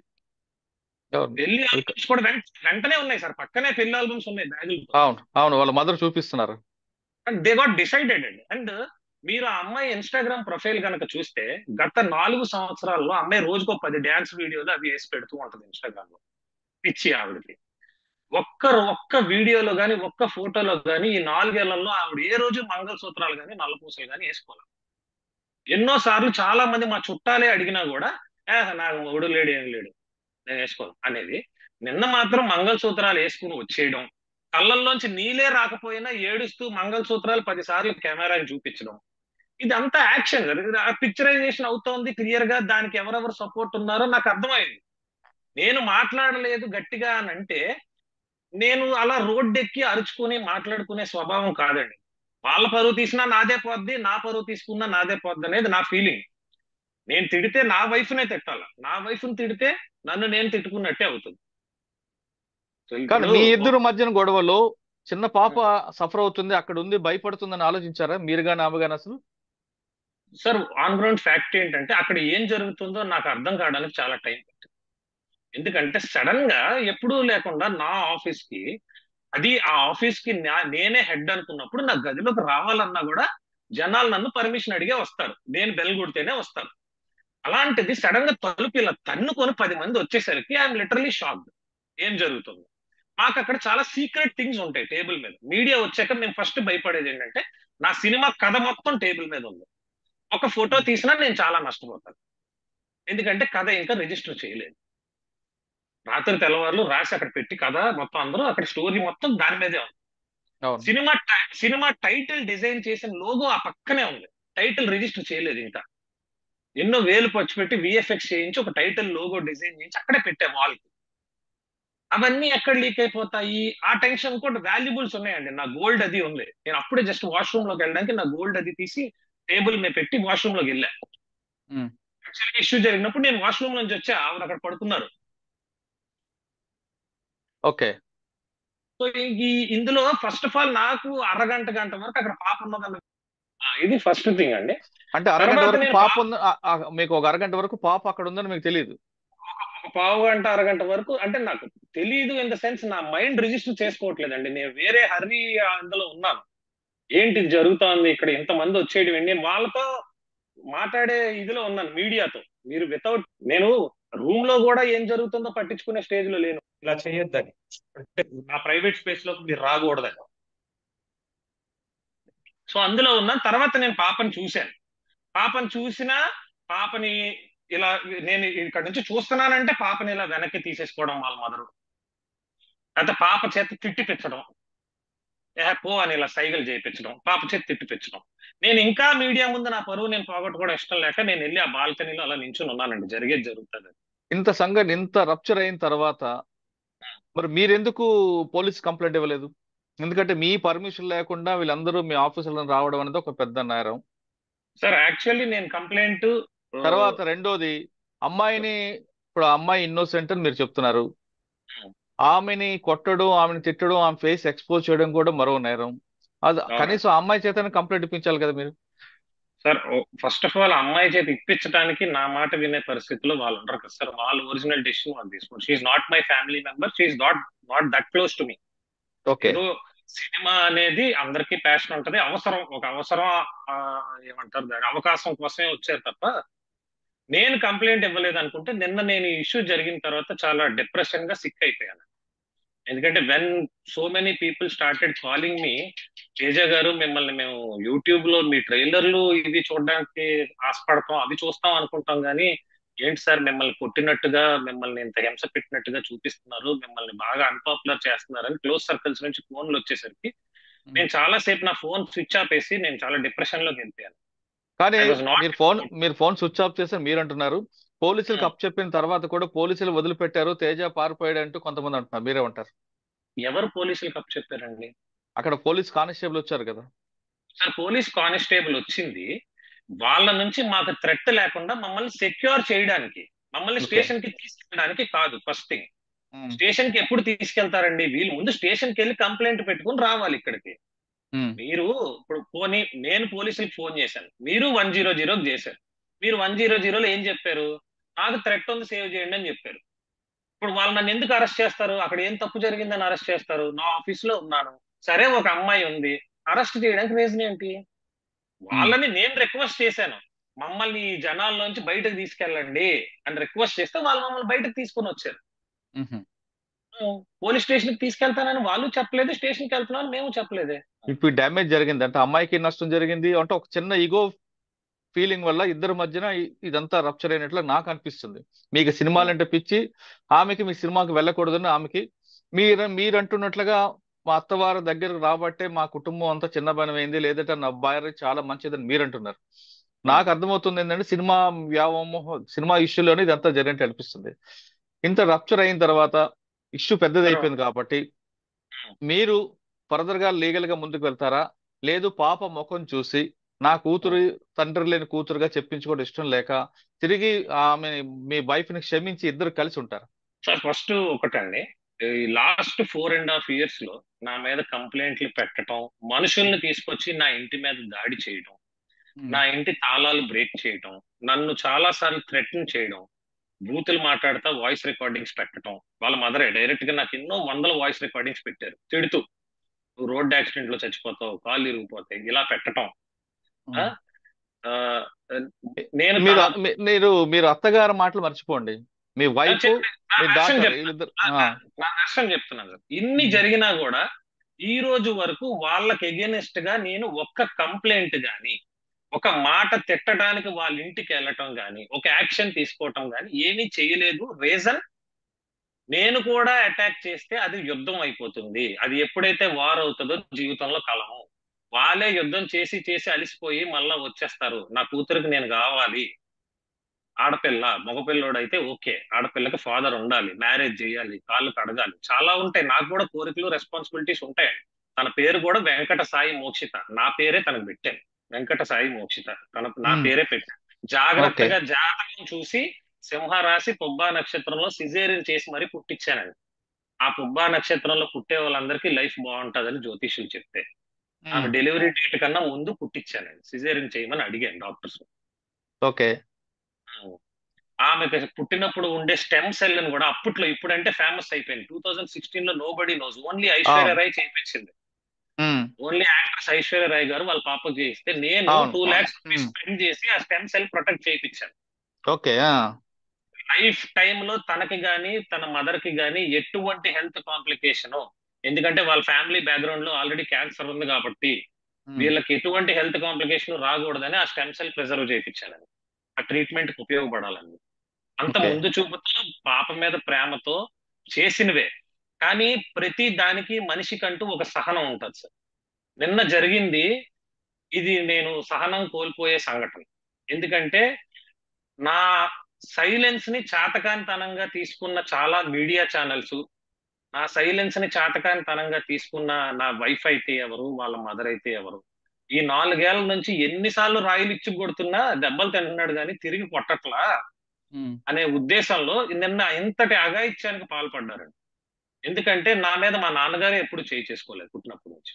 అవును పెళ్లి అది ఆల్బమ్స్ కూడా వెంటనే ఉన్నాయి సార్, పక్కనే పెళ్లి ఆల్బమ్స్ ఉన్నాయి బ్యాగులతో. అవును అవును, వాళ్ళ మదర్ చూపిస్తున్నారు. అండ్ దే గాట్ డిసైడెడ్ అండి. అండ్ మీరు ఆ అమ్మాయి ఇన్స్టాగ్రామ్ ప్రొఫైల్ కనుక చూస్తే గత 4 సంవత్సరాల్లో అమ్మాయి రోజుకో 10 డ్యాన్స్ వీడియోలు అవి వేసి పెడుతూ ఉంటది ఇన్స్టాగ్రామ్ లో. పిచ్చి ఆవిడకి. ఒక్క వీడియోలో గానీ ఒక్క ఫోటోలో గానీ ఈ 4 ఏళ్లలో ఆవిడ ఏ రోజు మంగళసూత్రాలు గానీ నల్లపూసలు గానీ వేసుకోవాలి. ఎన్నో సార్లు చాలా మంది మా చుట్టాలే అడిగినా కూడా నాకు మొగుడు లేడు ఏం లేడు నేను వేసుకోను అనేది. నిన్న మాత్రం మంగళసూత్రాలు వేసుకుని వచ్చేయడం, కళ్ళల్లోంచి నీలే రాకపోయినా ఏడుస్తూ మంగళసూత్రాలు 10 సార్లు కెమెరాని చూపించడం, ఇదంతా యాక్షన్ కదా. పిక్చరైజేషన్ అవుతోంది క్లియర్ గా. దానికి ఎవరెవరు సపోర్ట్ ఉన్నారో నాకు అర్థమైంది. నేను మాట్లాడలేదు గట్టిగా అని అంటే నేను అలా రోడ్డెక్కి అరుచుకుని మాట్లాడుకునే స్వభావం కాదండి. వాళ్ళ పరువు తీసినా నాదే పోద్ది, నా పరువు తీసుకున్నా నాదే పోద్ది అనేది నా ఫీలింగ్. నేను తిడితే నా వైఫ్నే తిట్టాల, నా వైఫ్ని తిడితే నన్ను నేను తిట్టుకున్నట్టే అవుతుంది. సో కానీ ఇప్పుడు మీ ఇద్దరు మధ్యన గొడవలో చిన్న పాప సఫర్ అవుతుంది, అక్కడ ఉంది, భయపడుతుందని ఆలోచించారా మీరు గాని ఆమె గాని అసలు? సార్ ఆన్ గ్రౌండ్ ఫ్యాక్ట్ ఏంటంటే అక్కడ ఏం జరుగుతుందో నాకు అర్థం కావడానికి చాలా టైం పట్టింది. ఎందుకంటే సడన్ గా ఎప్పుడూ లేకుండా నా ఆఫీస్ కి, అది ఆ ఆఫీస్ కి నేనే హెడ్ అనుకున్నప్పుడు నా గదిలోకి రావాలన్నా కూడా జనాలు నన్ను పర్మిషన్ అడిగే వస్తారు, నేను బెల్ కొడితేనే వస్తారు. అలాంటిది సడన్ గా తలుపు ఇలా తన్నుకొని 10 మంది వచ్చేసరికి ఐఎమ్ లిటరలీ షాక్డ్. ఏం జరుగుతుంది? మాకు అక్కడ చాలా సీక్రెట్ థింగ్స్ ఉంటాయి టేబుల్ మీద. మీడియా వచ్చాక మేము ఫస్ట్ భయపడేది ఏంటంటే నా సినిమా కథ మొత్తం టేబుల్ మీద ఉంది. ఒక ఫోటో తీసినా నేను చాలా నష్టపోతాను, ఎందుకంటే కథ ఇంకా రిజిస్టర్ చేయలేదు. రాత్రి తెల్లవారులు రాసి అక్కడ పెట్టి కథ మొత్తం అందరూ అక్కడ స్టోరీ మొత్తం దాని మీదే ఉంది. అవును. సినిమా టైటిల్ డిజైన్ చేసిన లోగో ఆ పక్కనే ఉంది, టైటిల్ రిజిస్టర్ చేయలేదు ఇంకా. ఎన్నో వేలు ఖర్చు పెట్టి విఎఫ్ఎక్స్ చేయించి ఒక టైటిల్ లోగో డిజైన్ చేయించి అక్కడే పెట్టే వాల్ కి. అవన్నీ ఎక్కడ లీక్ అయిపోతాయి ఆ టెన్షన్ కూడా. వాల్యుబుల్స్ ఉన్నాయండి, నా గోల్డ్ అది ఉంది. నేను అప్పుడే జస్ట్ వాష్రూమ్ లోకి వెళ్ళడానికి నా గోల్డ్ అది తీసి టేబుల్ మీద పెట్టి వాష్రూమ్ లోకి వెళ్ళా. ఉమ్. యాక్చువల్గా ఇష్యూ జరిగినప్పుడు నేను వాష్రూమ్ నుంచి వచ్చా, ఆవిడ అక్కడ పడుతున్నారు. ఓకే. సో ఇందులో ఫస్ట్ ఆఫ్ ఆల్ నాకు గంట వరకు అక్కడ పాప ఉన్నదన్న, ఇది ఫస్ట్ థింగ్ అండి. అంటే అరగంట తర్వాత వరకు నేను పాప ఉంది, మీకు ఒక అరగంట వరకు పాప అక్కడ ఉందని మీకు తెలియదు? ఒక పావు గంట అరగంట వరకు అంటే నాకు తెలియదు ఇన్ ద సెన్స్ నా మైండ్ రిజిస్టర్ చేసుకోవట్లేదండి. నేను వేరే హర్రీ అందులో ఉన్నాను. ఏంటి జరుగుతోంది ఇక్కడ, ఇంతమంది వచ్చేయడం ఏంటి, నేను వాళ్ళతో మాట్లాడే ఇదిలో ఉన్నాను మీడియాతో. మీరు వితౌట్, నేను రూమ్ లో కూడా ఏం జరుగుతుందో పట్టించుకునే స్టేజ్ లో లేను. ఇలా చేయొద్దని, అంటే నా ప్రైవేట్ స్పేస్ లోకి మీరు రాకూడదని. సో అందులో ఉన్నాను. తర్వాత నేను పాపని చూశాను. పాపని చూసినా పాపని ఇలా నేను ఇక్కడ నుంచి చూస్తున్నానంటే పాపని ఇలా వెనక్కి తీసేసుకోవడం వాళ్ళ మదరు, అయితే పాప చేత తిట్టిపించడం, పో అని ఇలా సైగలు చేయించడం, పాప చేతి తిట్టిపించడం. నేను ఇంకా మీడియా ముందు నా పరువు నేను పోగొట్టుకోవడం ఇష్టం లేక నేను వెళ్ళి ఆ బాల్కనీలో అలా నించుని ఉన్నానండి. జరిగేది జరుగుతుంది. ఇంత సంఘటన ఇంత రప్చర్ అయిన తర్వాత మరి మీరెందుకు పోలీస్ కంప్లైంట్ ఇవ్వలేదు? ఎందుకంటే మీ పర్మిషన్ లేకుండా వీళ్ళందరూ మీ ఆఫీసులో రావడం అనేది ఒక పెద్ద నేరం. సార్ యాక్చువల్లీ నేను కంప్లైంట్ తర్వాత రెండోది, అమ్మాయిని, ఇప్పుడు ఆ అమ్మాయి ఇన్నోసెంట్ అని మీరు చెప్తున్నారు, ఆమెని కొట్టడం, ఆమెను తిట్టడం, ఆమె ఫేస్ ఎక్స్పోజ్ చేయడం కూడా మరో నేరం. అది కనీసం ఆ అమ్మాయి చేతనే కంప్లైంట్ ఇప్పించాలి కదా మీరు? సార్ ఫస్ట్ ఆఫ్ ఆల్ అమ్మాయి చేతి ఇప్పించడానికి నా మాట వినే పరిస్థితిలో వాళ్ళు ఉండరు కదా సార్. వాళ్ళు ఒరిజినల్ డెసిషన్ వాళ్ళు తీసుకోండి. She's not my family member, she's not that close to me. Okay. ఏదో సినిమా అనేది అందరికీ ప్యాషన్ ఉంటది, అవసరం, ఒక అవసరం, ఆ, ఏమంటారు దాని, అవకాశం కోసమే వచ్చారు తప్ప. నేను కంప్లైంట్ ఇవ్వలేదు అనుకుంటే, నిన్న నేను ఈ ఇష్యూ జరిగిన తర్వాత చాలా డిప్రెషన్ గా సిక్ అయిపోయాను. ఎందుకంటే when so many people started calling మీ, తేజ గారు మిమ్మల్ని మేము యూట్యూబ్ లో మీ ట్రైలర్లు ఇవి చూడడానికి ఆశపడతాం, అవి చూస్తాం అనుకుంటాం, కానీ ఏంటి సార్ మిమ్మల్ని కొట్టినట్టుగా, మిమ్మల్ని ఇంత హింస పెట్టినట్టుగా చూపిస్తున్నారు, మిమ్మల్ని బాగా అన్పాపులర్ చేస్తున్నారని క్లోజ్ సర్కిల్స్ నుంచి ఫోన్లు వచ్చేసరికి నేను చాలా సేపు నా ఫోన్ స్విచ్ ఆఫ్ వేసి నేను చాలా డిప్రెషన్ లోకి వెళ్ళిపోయాను. కానీ ఐ వాజ్ నాట్. మీరు ఫోన్ స్విచ్ ఆఫ్ చేసి మీరు అంటున్నారు, పోలీసులకు అప్ చెప్పిన తర్వాత కూడా పోలీసులు వదిలిపెట్టారు, తేజ పారిపోయాడు అంటూ కొంతమంది అంటున్నారు, మీరే ఉంటారు. ఎవరు పోలీసులకు అప్ చెప్పారండి? అక్కడ పోలీస్ కానిస్టేబుల్ వచ్చారు కదా. సార్ పోలీస్ కానిస్టేబుల్ వచ్చింది వాళ్ళ నుంచి మాకు థ్రెట్ లేకుండా మమ్మల్ని సెక్యూర్ చేయడానికి, మమ్మల్ని Okay. స్టేషన్ కి తీసుకెళ్ళడానికి కాదు. ఫస్ట్ థింగ్, ఉమ్, స్టేషన్ కి ఎప్పుడు తీసుకెళ్తారండి? వీళ్ళు ముందు స్టేషన్ కి వెళ్ళి కంప్లైంట్ పెట్టుకుని రావాలి ఇక్కడికి. ఉమ్, మీరు ఇప్పుడు పోనీ నేను పోలీసులకు ఫోన్ చేశాను, మీరు 100 చేశారు. మీరు 100లో ఏం చెప్పారు? నాకు థ్రెట్ ఉంది, సేవ్ చేయండి అని చెప్పారు. ఇప్పుడు వాళ్ళు నన్ను ఎందుకు అరెస్ట్ చేస్తారు? అక్కడ ఏం తప్పు జరిగిందని అరెస్ట్ చేస్తారు? నా ఆఫీస్ లో ఉన్నాను, సరే ఒక అమ్మాయి ఉంది, అరెస్ట్ చేయడానికి రీజన్ ఏంటి? వాళ్ళని నేను రిక్వెస్ట్ చేశాను, మమ్మల్ని ఈ జనాల్లోంచి బయటకు తీసుకెళ్ళండి అని రిక్వెస్ట్ చేస్తే వాళ్ళు మమ్మల్ని బయటకు తీసుకొని వచ్చారు. ఉహు. పోలీస్ స్టేషన్ కి తీసుకెళ్తానని వాళ్ళు చెప్పలేదు, స్టేషన్ కి వెళ్తున్నాను మేము చెప్పలేదే. ఇప్పుడు డ్యామేజ్ జరిగింది అంటే అమ్మాయికి నష్టం జరిగింది అంటే ఒక చిన్న ఈగో ఫీలింగ్ వల్ల ఇద్దరి మధ్యన ఇదంతా రప్చర్ అయినట్లు నాకు అనిపిస్తుంది. మీకు సినిమాలంటే పిచ్చి, ఆమెకి మీ సినిమాకి వెళ్ళకూడదని ఆమెకి. మీరు అంటున్నట్లుగా మా అత్తవారి దగ్గరకు రాబట్టే మా కుటుంబం అంతా చిన్నబనమైంది, లేదంటే నా భార్య చాలా మంచిదని మీరు అంటున్నారు. నాకు అర్థమవుతుంది ఏంటంటే సినిమా వ్యామోహం, సినిమా ఇష్యూలోనే ఇదంతా జరిగినట్టు అనిపిస్తుంది. ఇంత రప్చర్ అయిన తర్వాత ఇష్యూ పెద్దది అయిపోయింది కాబట్టి మీరు ఫర్దర్ గా లీగల్ గా ముందుకు వెళ్తారా, లేదు పాప ముఖం చూసి నా కూతురు తండ్రి లేని కూతురుగా చెప్పించుకోవడం ఇష్టం లేక తిరిగి ఆమె మీ వైఫ్ ని క్షమించి ఇద్దరు కలిసి ఉంటారు? సార్ ఫస్ట్ ఒకటండి, ఈ లాస్ట్ 4.5 years లో నా మీద కంప్లైంట్లు పెట్టడం, మనుషుల్ని తీసుకొచ్చి నా ఇంటి మీద దాడి చేయడం, నా ఇంటి తాళాలు బ్రేక్ చేయడం, నన్ను చాలా సార్లు థ్రెటన్ చేయడం, బూతులు మాట్లాడుతా వాయిస్ రికార్డింగ్స్ పెట్టడం, వాళ్ళ మదరే డైరెక్ట్ గా నాకు ఎన్నో వందల వాయిస్ రికార్డింగ్స్ పెట్టారు తిడుతూ, నువ్వు రోడ్ యాక్సిడెంట్ లో చచ్చిపోతావు, కాళ్ళు ఇరిగిపోతాయి, ఇలా పెట్టడం. ఆ, ఆ, నేను మీరు అత్తగారి మాటలు మర్చిపోండి, మీ వైఫ్ మీ డాటర్ వీళ్ళిద్దరు. నా నష్టం చెప్తున్నాను సార్. ఇన్ని జరిగినా కూడా ఈ రోజు వరకు వాళ్ళకి ఎగెనిస్ట్ గా నేను ఒక్క కంప్లైంట్ గాని, ఒక మాట తిట్టడానికి వాళ్ళ ఇంటికి వెళ్ళటం గాని, ఒక యాక్షన్ తీసుకోవటం గాని ఏమీ చేయలేదు. రీజన్, నేను కూడా అటాక్ చేస్తే అది యుద్ధం అయిపోతుంది, అది ఎప్పుడైతే వార్ అవుతుందో జీవితంలో కలము. వాళ్ళే యుద్ధం చేసి చేసి అలిసిపోయి మళ్ళా వచ్చేస్తారు, నా కూతురికి నేను కావాలి. ఆడపిల్ల, మగపిల్లోడు అయితే ఓకే, ఆడపిల్లకి ఫాదర్ ఉండాలి, మ్యారేజ్ చేయాలి, కాళ్ళు కడగాలి, చాలా ఉంటాయి. నాకు కూడా కోరికలు, రెస్పాన్సిబిలిటీస్ ఉంటాయి. తన పేరు కూడా వెంకట సాయి మోక్షిత, నా పేరే తనకు పెట్టాను, వెంకట సాయి మోక్షిత, నా పేరే పెట్టాను. జాగ్రత్తగా జాతకం చూసి సింహరాశి పుబ్బా నక్షత్రంలో సిజేరియన్ చేసి మరీ పుట్టించానండి. ఆ పుబ్బా నక్షత్రంలో పుట్టే వాళ్ళందరికీ లైఫ్ బాగుంటుందని జ్యోతిష్యులు చెప్తే ఆమె డెలివరీ డేట్ కన్నా ముందు పుట్టించానండి, సిజేరియన్ చేయమని అడిగాను డాక్టర్స్. ఓకే. ఆమె పుట్టినప్పుడు ఉండే స్టెమ్ సెల్ అని కూడా అప్పట్లో, ఇప్పుడంటే ఫేమస్ అయిపోయింది, 2016 లో nobody knows, only Aishwarya Rai చేయించింది. ఓన్లీ యాక్ట్రెస్ ఐశ్వర్య రాయ్ గారు వాళ్ళ పాపకు చేయిస్తే నేను 2 lakhs స్పెండ్ చేసి ఆ స్టెమ్ సెల్ ప్రొటెక్ట్ చేయించాను. ఓకే. లైఫ్ టైమ్ లో తనకి గాని తన మదర్ కి గాని ఎటువంటి హెల్త్ కాంప్లికేషన్, ఎందుకంటే వాళ్ళ ఫ్యామిలీ బ్యాక్గ్రౌండ్ లో ఆల్రెడీ క్యాన్సర్ ఉంది కాబట్టి వీళ్ళకి ఎటువంటి హెల్త్ కాంప్లికేషన్ రాకూడదని ఆ స్టెమ్ సెల్ ప్రిజర్వ్ చేయించాను, ఆ ట్రీట్మెంట్ కి ఉపయోగపడాలని. అంత ముందు చూపుతో పాప మీద ప్రేమతో చేసినవే, కానీ ప్రతి దానికి మనిషికంటూ ఒక సహనం ఉంటుంది సార్. నిన్న జరిగింది ఇది నేను సహనం కోల్పోయే సంఘటన. ఎందుకంటే నా సైలెన్స్ ని చాతకానితనంగా తీసుకున్న చాలా మీడియా ఛానల్స్, నా సైలెన్స్ ని చాతకానితనంగా తీసుకున్న నా వైఫ్ అయితే ఎవరు, వాళ్ళ మదర్ అయితే ఎవరు, ఈ 4 ఏళ్ల నుంచి ఎన్నిసార్లు రాయిలు ఇచ్చి కొడుతున్నా దెబ్బలు తింటున్నాడు కానీ తిరిగి కొట్టట్లా అనే ఉద్దేశంలో నిన్న ఇంతటి అఘాయిత్యానికి పాల్పడ్డారండి. ఎందుకంటే నా మీద మా నాన్నగారే ఎప్పుడు చేయి చేసుకోలేదు, పుట్టినప్పటి నుంచి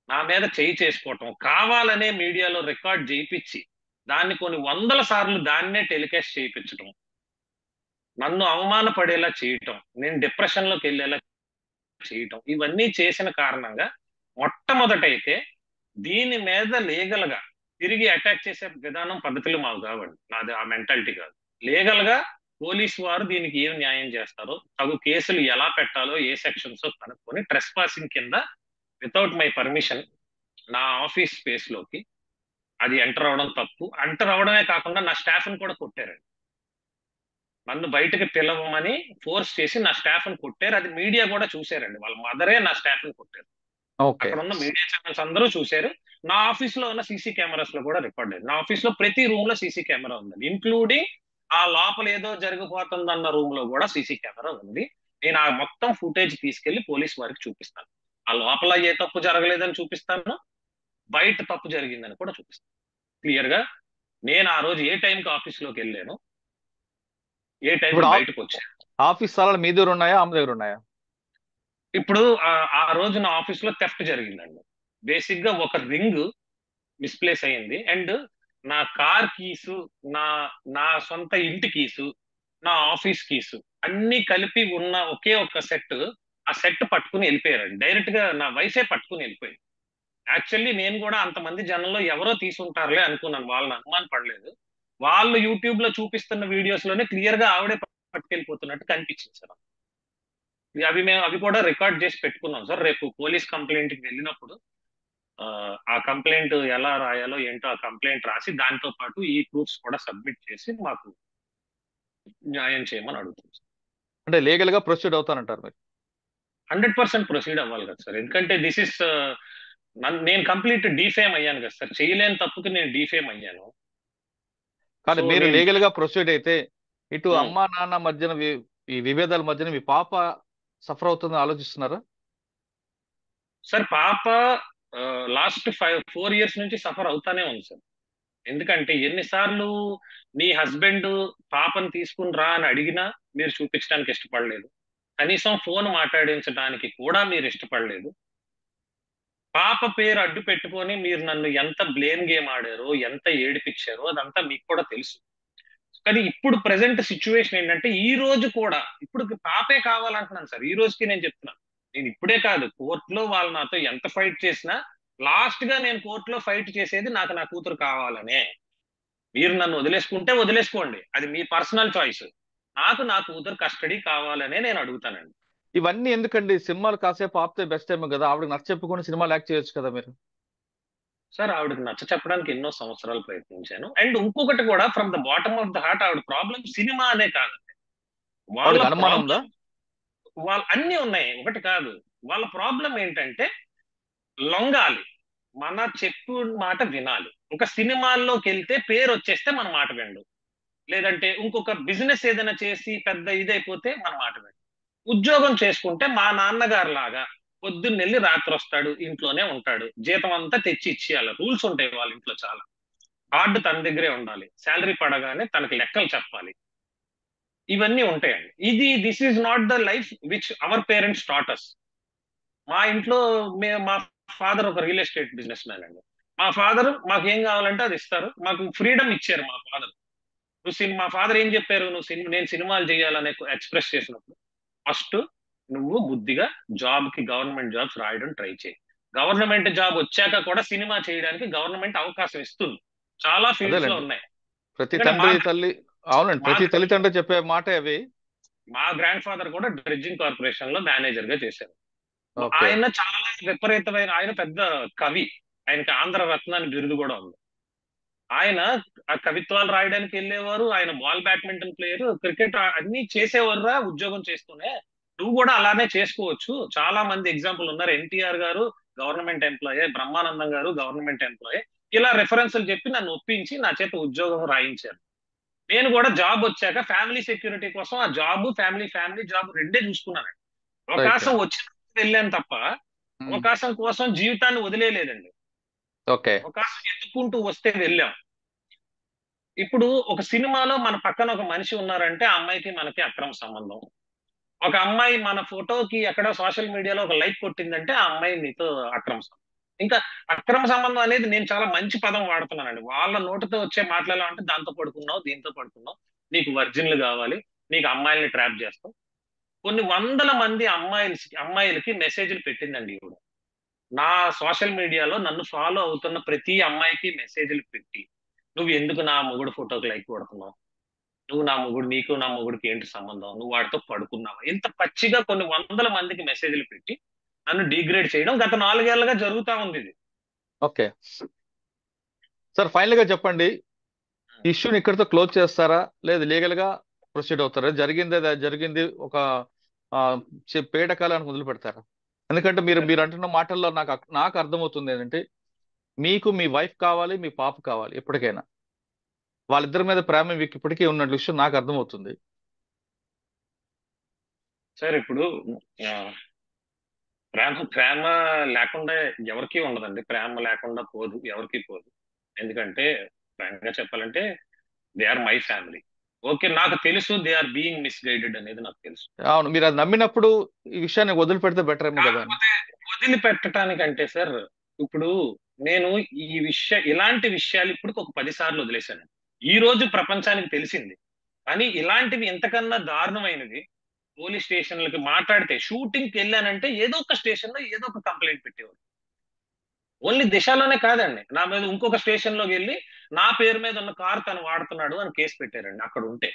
నా మీద చేయి చేసుకోవటం, కావాలనే మీడియాలో రికార్డ్ చేయించి దాన్ని కొన్ని వందల సార్లు దాన్నే టెలికాస్ట్ చేయించడం, నన్ను అవమానపడేలా చేయటం, నేను డిప్రెషన్ లోకి వెళ్ళేలా చేయటం, ఇవన్నీ చేసిన కారణంగా మొట్టమొదటైతే దీని మీద లీగల్ గా తిరిగి అటాక్ చేసే విధానం పద్ధతులు మాకు కావండి. నాది ఆ మెంటాలిటీ కాదు. లీగల్ గా పోలీస్ వారు దీనికి ఏం న్యాయం చేస్తారో, తగు కేసులు ఎలా పెట్టాలో, ఏ సెక్షన్స్ కనుక్కొని ట్రెస్ పాసింగ్ కింద వితౌట్ మై పర్మిషన్ నా ఆఫీస్ స్పేస్ లోకి అది ఎంటర్ అవడం తప్పు. ఎంటర్ అవడమే కాకుండా నా స్టాఫ్ ని కూడా కొట్టారండి. నన్ను బయటకు పిలవమని ఫోర్స్ చేసి నా స్టాఫ్ ని కొట్టారు. అది మీడియా కూడా చూశారండి. వాళ్ళ మదరే నా స్టాఫ్ ని కొట్టారు. ఓకే. అక్కడ ఉన్న మీడియా ఛానల్స్ అందరూ చూశారు. నా ఆఫీస్ లో ఉన్న సీసీ కెమెరాస్ లో కూడా రికార్డ్ అయ్యింది. నా ఆఫీస్ లో ప్రతి రూమ్ లో సీసీ కెమెరా ఉందండి, ఇంక్లూడింగ్ ఆ లోపల ఏదో జరిగిపోతుందన్న రూమ్ లో కూడా సీసీ కెమెరా ఉంది. నేను ఆ మొత్తం ఫుటేజ్ తీసుకెళ్లి పోలీస్ వారికి చూపిస్తాను. ఆ లోపల ఏ తప్పు జరగలేదని చూపిస్తాను, బయట తప్పు జరిగిందని కూడా చూపిస్తాను క్లియర్ గా. నేను ఆ రోజు ఏ టైంకి ఆఫీస్ లోకి వెళ్ళాను, ఏ టైంకి ఇప్పుడు బయటకు వచ్చాను. ఆఫీస్ స్థలాలు మీ దగ్గర ఉన్నాయా, ఆమె దగ్గర ఉన్నాయా? ఇప్పుడు ఆ రోజు నా ఆఫీస్ లో థెఫ్ట్ జరిగిందండి. బేసిక్ గా ఒక రింగ్ మిస్ప్లేస్ అయ్యింది, అండ్ నా కార్ కీసు, నా నా సొంత ఇంటి కీసు, నా ఆఫీస్ కీసు అన్ని కలిపి ఉన్న ఒకే ఒక సెట్. ఆ సెట్ పట్టుకుని వెళ్ళిపోయారండి. డైరెక్ట్ గా నా వైఫే పట్టుకుని వెళ్ళిపోయింది. యాక్చువల్లీ నేను కూడా అంతమంది జనంలో ఎవరో తీసుంటారులే అనుకున్నాను, వాళ్ళని అనుమానం పడలేదు. వాళ్ళు యూట్యూబ్ లో చూపిస్తున్న వీడియోస్ లోనే క్లియర్ గా ఆవిడే పట్టుకెళ్ళిపోతున్నట్టు కనిపించింది సార్. అవి కూడా రికార్డ్ చేసి పెట్టుకున్నాం సార్. రేపు పోలీస్ కంప్లైంట్ కి వెళ్ళినప్పుడు ఆ కంప్లైంట్ ఎలా రాయాలో ఏంటో ఆ కంప్లైంట్ రాసి దాంతో పాటు ఈ ప్రూఫ్స్ కూడా సబ్మిట్ చేసి మాకు న్యాయం చేయమని అడుగుతుంది. అంటే లీగల్ గా ప్రొసీడ్ అవుతానంటారు మీరు? 100% ప్రొసీడ్ అవ్వాలి కదా సార్. ఎందుకంటే దిస్ ఇస్ నేను కంప్లీట్ డీఫేమ్ అయ్యాను కదా సార్. చేయలేని తప్పుకి నేను డీఫేమ్ అయ్యాను. కానీ So, మీరు నేను- లీగల్ గా ప్రొసీడ్ అయితే ఇటు Hmm. అమ్మా నాన్న మధ్యన ఈ విభేదాల మధ్యన మీ పాప సఫర్ అవుతుందని ఆలోచిస్తున్నారా? సార్ పాప లాస్ట్ 4 years నుంచి సఫర్ అవుతానే ఉంది సార్. ఎందుకంటే ఎన్నిసార్లు నీ హస్బెండ్ పాపను తీసుకుని రా అని అడిగినా మీరు చూపించడానికి ఇష్టపడలేదు. కనీసం ఫోన్ మాట్లాడించడానికి కూడా మీరు ఇష్టపడలేదు. పాప పేరు అడ్డు పెట్టుకొని మీరు నన్ను ఎంత బ్లేమ్ గేమ్ ఆడారో, ఎంత ఏడిపించారో అదంతా మీకు కూడా తెలుసు. కానీ ఇప్పుడు ప్రెసెంట్ సిచ్యువేషన్ ఏంటంటే ఈ రోజు కూడా ఇప్పుడు పాపే కావాలంటున్నాను సార్. ఈ రోజుకి నేను చెప్తున్నాను, నేను ఇప్పుడే కాదు, కోర్టులో వాళ్ళు నాతో ఎంత ఫైట్ చేసినా లాస్ట్ గా నేను కోర్టులో ఫైట్ చేసేది నాకు నా కూతురు కావాలనే. మీరు నన్ను వదిలేసుకుంటే వదిలేసుకోండి, అది మీ పర్సనల్ చాయిస్. నాకు నా కూతురు కస్టడీ కావాలనే నేను అడుగుతానండి. ఇవన్నీ ఎందుకండి? సినిమాలు కాసేపు ఆపితే బెస్ట్ ఏమో కదా, ఆవిడకి నచ్చ చెప్పుకొని సినిమాలు యాక్ట్ చేయొచ్చు కదా మీరు. సార్ ఆవిడకి నచ్చ చెప్పడానికి ఎన్నో సంవత్సరాలు ప్రయత్నించాను. అండ్ ఇంకొకటి కూడా, from the bottom of the heart, ఆవిడ ప్రాబ్లం సినిమా అనే కాదండి. వాళ్ళ ఆవిడకి అనుమానం ఉందా? వాళ్ళ అన్ని ఉన్నాయి, ఒకటి కాదు. వాళ్ళ ప్రాబ్లం ఏంటంటే లొంగాలి, మన చెప్పు మాట వినాలి. ఒక సినిమాల్లోకి వెళ్తే పేరు వచ్చేస్తే మన మాట వినడు, లేదంటే ఇంకొక బిజినెస్ ఏదైనా చేసి పెద్ద ఇదైపోతే మన మాట వినడు. ఉద్యోగం చేసుకుంటే మా నాన్నగారు లాగా పొద్దున్న వెళ్ళి రాత్రి వస్తాడు, ఇంట్లోనే ఉంటాడు, జీతం అంతా తెచ్చి ఇచ్చేయాలి. రూల్స్ ఉంటాయి వాళ్ళ ఇంట్లో చాలా. కార్డు తన దగ్గరే ఉండాలి, శాలరీ పడగానే తనకి లెక్కలు చెప్పాలి, ఇవన్నీ ఉంటాయండి. This is not the life which our parents taught us. మా ఇంట్లో మా ఫాదర్ ఒక రియల్ ఎస్టేట్ బిజినెస్ మ్యాన్ అండి. మా ఫాదర్ మాకు ఏం కావాలంటే అది ఇస్తారు, మాకు ఫ్రీడమ్ ఇచ్చారు మా ఫాదర్. మా ఫాదర్ ఏం చెప్పారు, నేను సినిమాలు చేయాలని ఎక్స్ప్రెస్ చేసినప్పుడు, ఫస్ట్ నువ్వు బుద్ధిగా గవర్నమెంట్ జాబ్స్ రాయడం ట్రై చేయి. గవర్నమెంట్ జాబ్ వచ్చాక కూడా సినిమా చేయడానికి గవర్నమెంట్ అవకాశం ఇస్తుంది. చాలా ఫీల్డ్స్ లో ఉన్నాయి. ప్రతి తండ్రి తల్లి, అవునండి, ప్రతి తల్లిదండ్రులు చెప్పే మాట అవి. మా గ్రాండ్ ఫాదర్ కూడా డ్రెడ్జింగ్ కార్పొరేషన్ లో మేనేజర్ గా చేశారు. ఆయన చాలా విపరీతమైన, ఆయన పెద్ద కవి, ఆయనకి ఆంధ్ర రత్న అని బిరుదు కూడా ఉంది. ఆయన ఆ కవిత్వాలు రాయడానికి వెళ్ళేవారు, ఆయన బాల్ బ్యాడ్మింటన్ ప్లేయర్, క్రికెట్ అన్ని చేసేవారురా ఉద్యోగం చేస్తూనే. నువ్వు కూడా అలానే చేసుకోవచ్చు. చాలా మంది ఎగ్జాంపుల్ ఉన్నారు. ఎన్టీఆర్ గారు గవర్నమెంట్ ఎంప్లాయే, బ్రహ్మానందం గారు గవర్నమెంట్ ఎంప్లాయే. ఇలా రెఫరెన్స్లు చెప్పి నన్ను ఒప్పించి నా చేత ఉద్యోగం రాయించారు. నేను కూడా జాబ్ వచ్చాక ఫ్యామిలీ సెక్యూరిటీ కోసం ఆ జాబ్, ఫ్యామిలీ జాబ్ రెండే చూసుకున్నాను. అవకాశం వచ్చిన వెళ్ళాను తప్ప అవకాశం కోసం జీవితాన్ని వదిలేలేదండి. అవకాశం ఎత్తుకుంటూ వస్తే వెళ్ళాం. ఇప్పుడు ఒక సినిమాలో మన పక్కన ఒక మనిషి ఉన్నారంటే ఆ అమ్మాయికి మనకి అక్రమ సంబంధం. ఒక అమ్మాయి మన ఫోటోకి ఎక్కడ సోషల్ మీడియాలో ఒక లైక్ కొట్టిందంటే ఆ అమ్మాయి నీతో అక్రమ సంబంధం. ఇంకా అక్రమ సంబంధం అనేది నేను చాలా మంచి పదం వాడుతున్నానండి. వాళ్ళ నోటితో వచ్చే మాటలు అంటే దాంతో పడుకున్నావు, దీంతో పడుకున్నావు, నీకు వర్జిన్లు కావాలి, నీకు అమ్మాయిల్ని ట్రాప్ చేస్తావు. కొన్ని వందల మంది అమ్మాయిలకి మెసేజ్లు పెట్టిందండి ఈవిడ. నా సోషల్ మీడియాలో నన్ను ఫాలో అవుతున్న ప్రతి అమ్మాయికి మెసేజ్లు పెట్టి, నువ్వు ఎందుకు నా మొగుడు ఫోటోకి లైక్ కొడుతున్నావు, నువ్వు నా మొగుడు, నీకు నా మొగుడికి ఏంటి సంబంధం, నువ్వు వాడితో పడుకున్నావా, ఇంత పచ్చిగా కొన్ని వందల మందికి మెసేజ్లు పెట్టి నన్ను డిగ్రేడ్ చేయడం గత 4 ఏళ్లుగా జరుగుతా ఉంది ఇది. ఓకే సార్, ఫైనల్ గా చెప్పండి, ఇష్యూని ఇక్కడితో క్లోజ్ చేస్తారా లేదు లీగల్ గా ప్రొసీడ్ అవుతారా? జరిగింది అది జరిగింది, ఒక పేటకాలానికి మొదలు పెడతారా? ఎందుకంటే మీరు మీరు అంటున్న మాటల్లో నాకు అర్థమవుతుంది ఏంటంటే, మీకు మీ వైఫ్ కావాలి, మీ పాప కావాలి, ఎప్పటికైనా వాళ్ళిద్దరి మీద ప్రేమ మీకు ఇప్పటికీ ఉన్న విషయం నాకు అర్థమవుతుంది. సార్ ఇప్పుడు ఆ, ప్రేమ ప్రేమ లేకుండా ఎవరికీ ఉండదండి. ప్రేమ లేకుండా పోదు, ఎవరికి పోదు. ఎందుకంటే ఫ్రాంక్గా చెప్పాలంటే they are my family. Okay, నాకు తెలుసు దే ఆర్ బీయింగ్ మిస్గైడెడ్ అనేది నాకు తెలుసు. అవును, మీరు అది నమ్మినప్పుడు ఈ విషయాన్ని వదిలిపెడితే బెటర్ ఏమో కదా. కాకపోతే వదిలిపెట్టడానికంటే సార్, ఇప్పుడు నేను ఇలాంటి విషయాలు ఇప్పుడు ఒక 10 సార్లు వదిలేశాను. ఈ రోజు ప్రపంచానికి తెలిసింది. కానీ ఇలాంటివి ఎంతకన్నా దారుణమైనది పోలీస్ స్టేషన్లకి మాట్లాడితే, షూటింగ్కి వెళ్ళానంటే ఏదో ఒక స్టేషన్ లో ఏదో ఒక కంప్లైంట్ పెట్టేవారు. ఓన్లీ దిశలోనే కాదండి, నా మీద ఇంకొక స్టేషన్ లోకి వెళ్ళి నా పేరు మీద ఉన్న కార్ తను వాడుతున్నాడు అని కేసు పెట్టారండి. అక్కడ ఉంటే,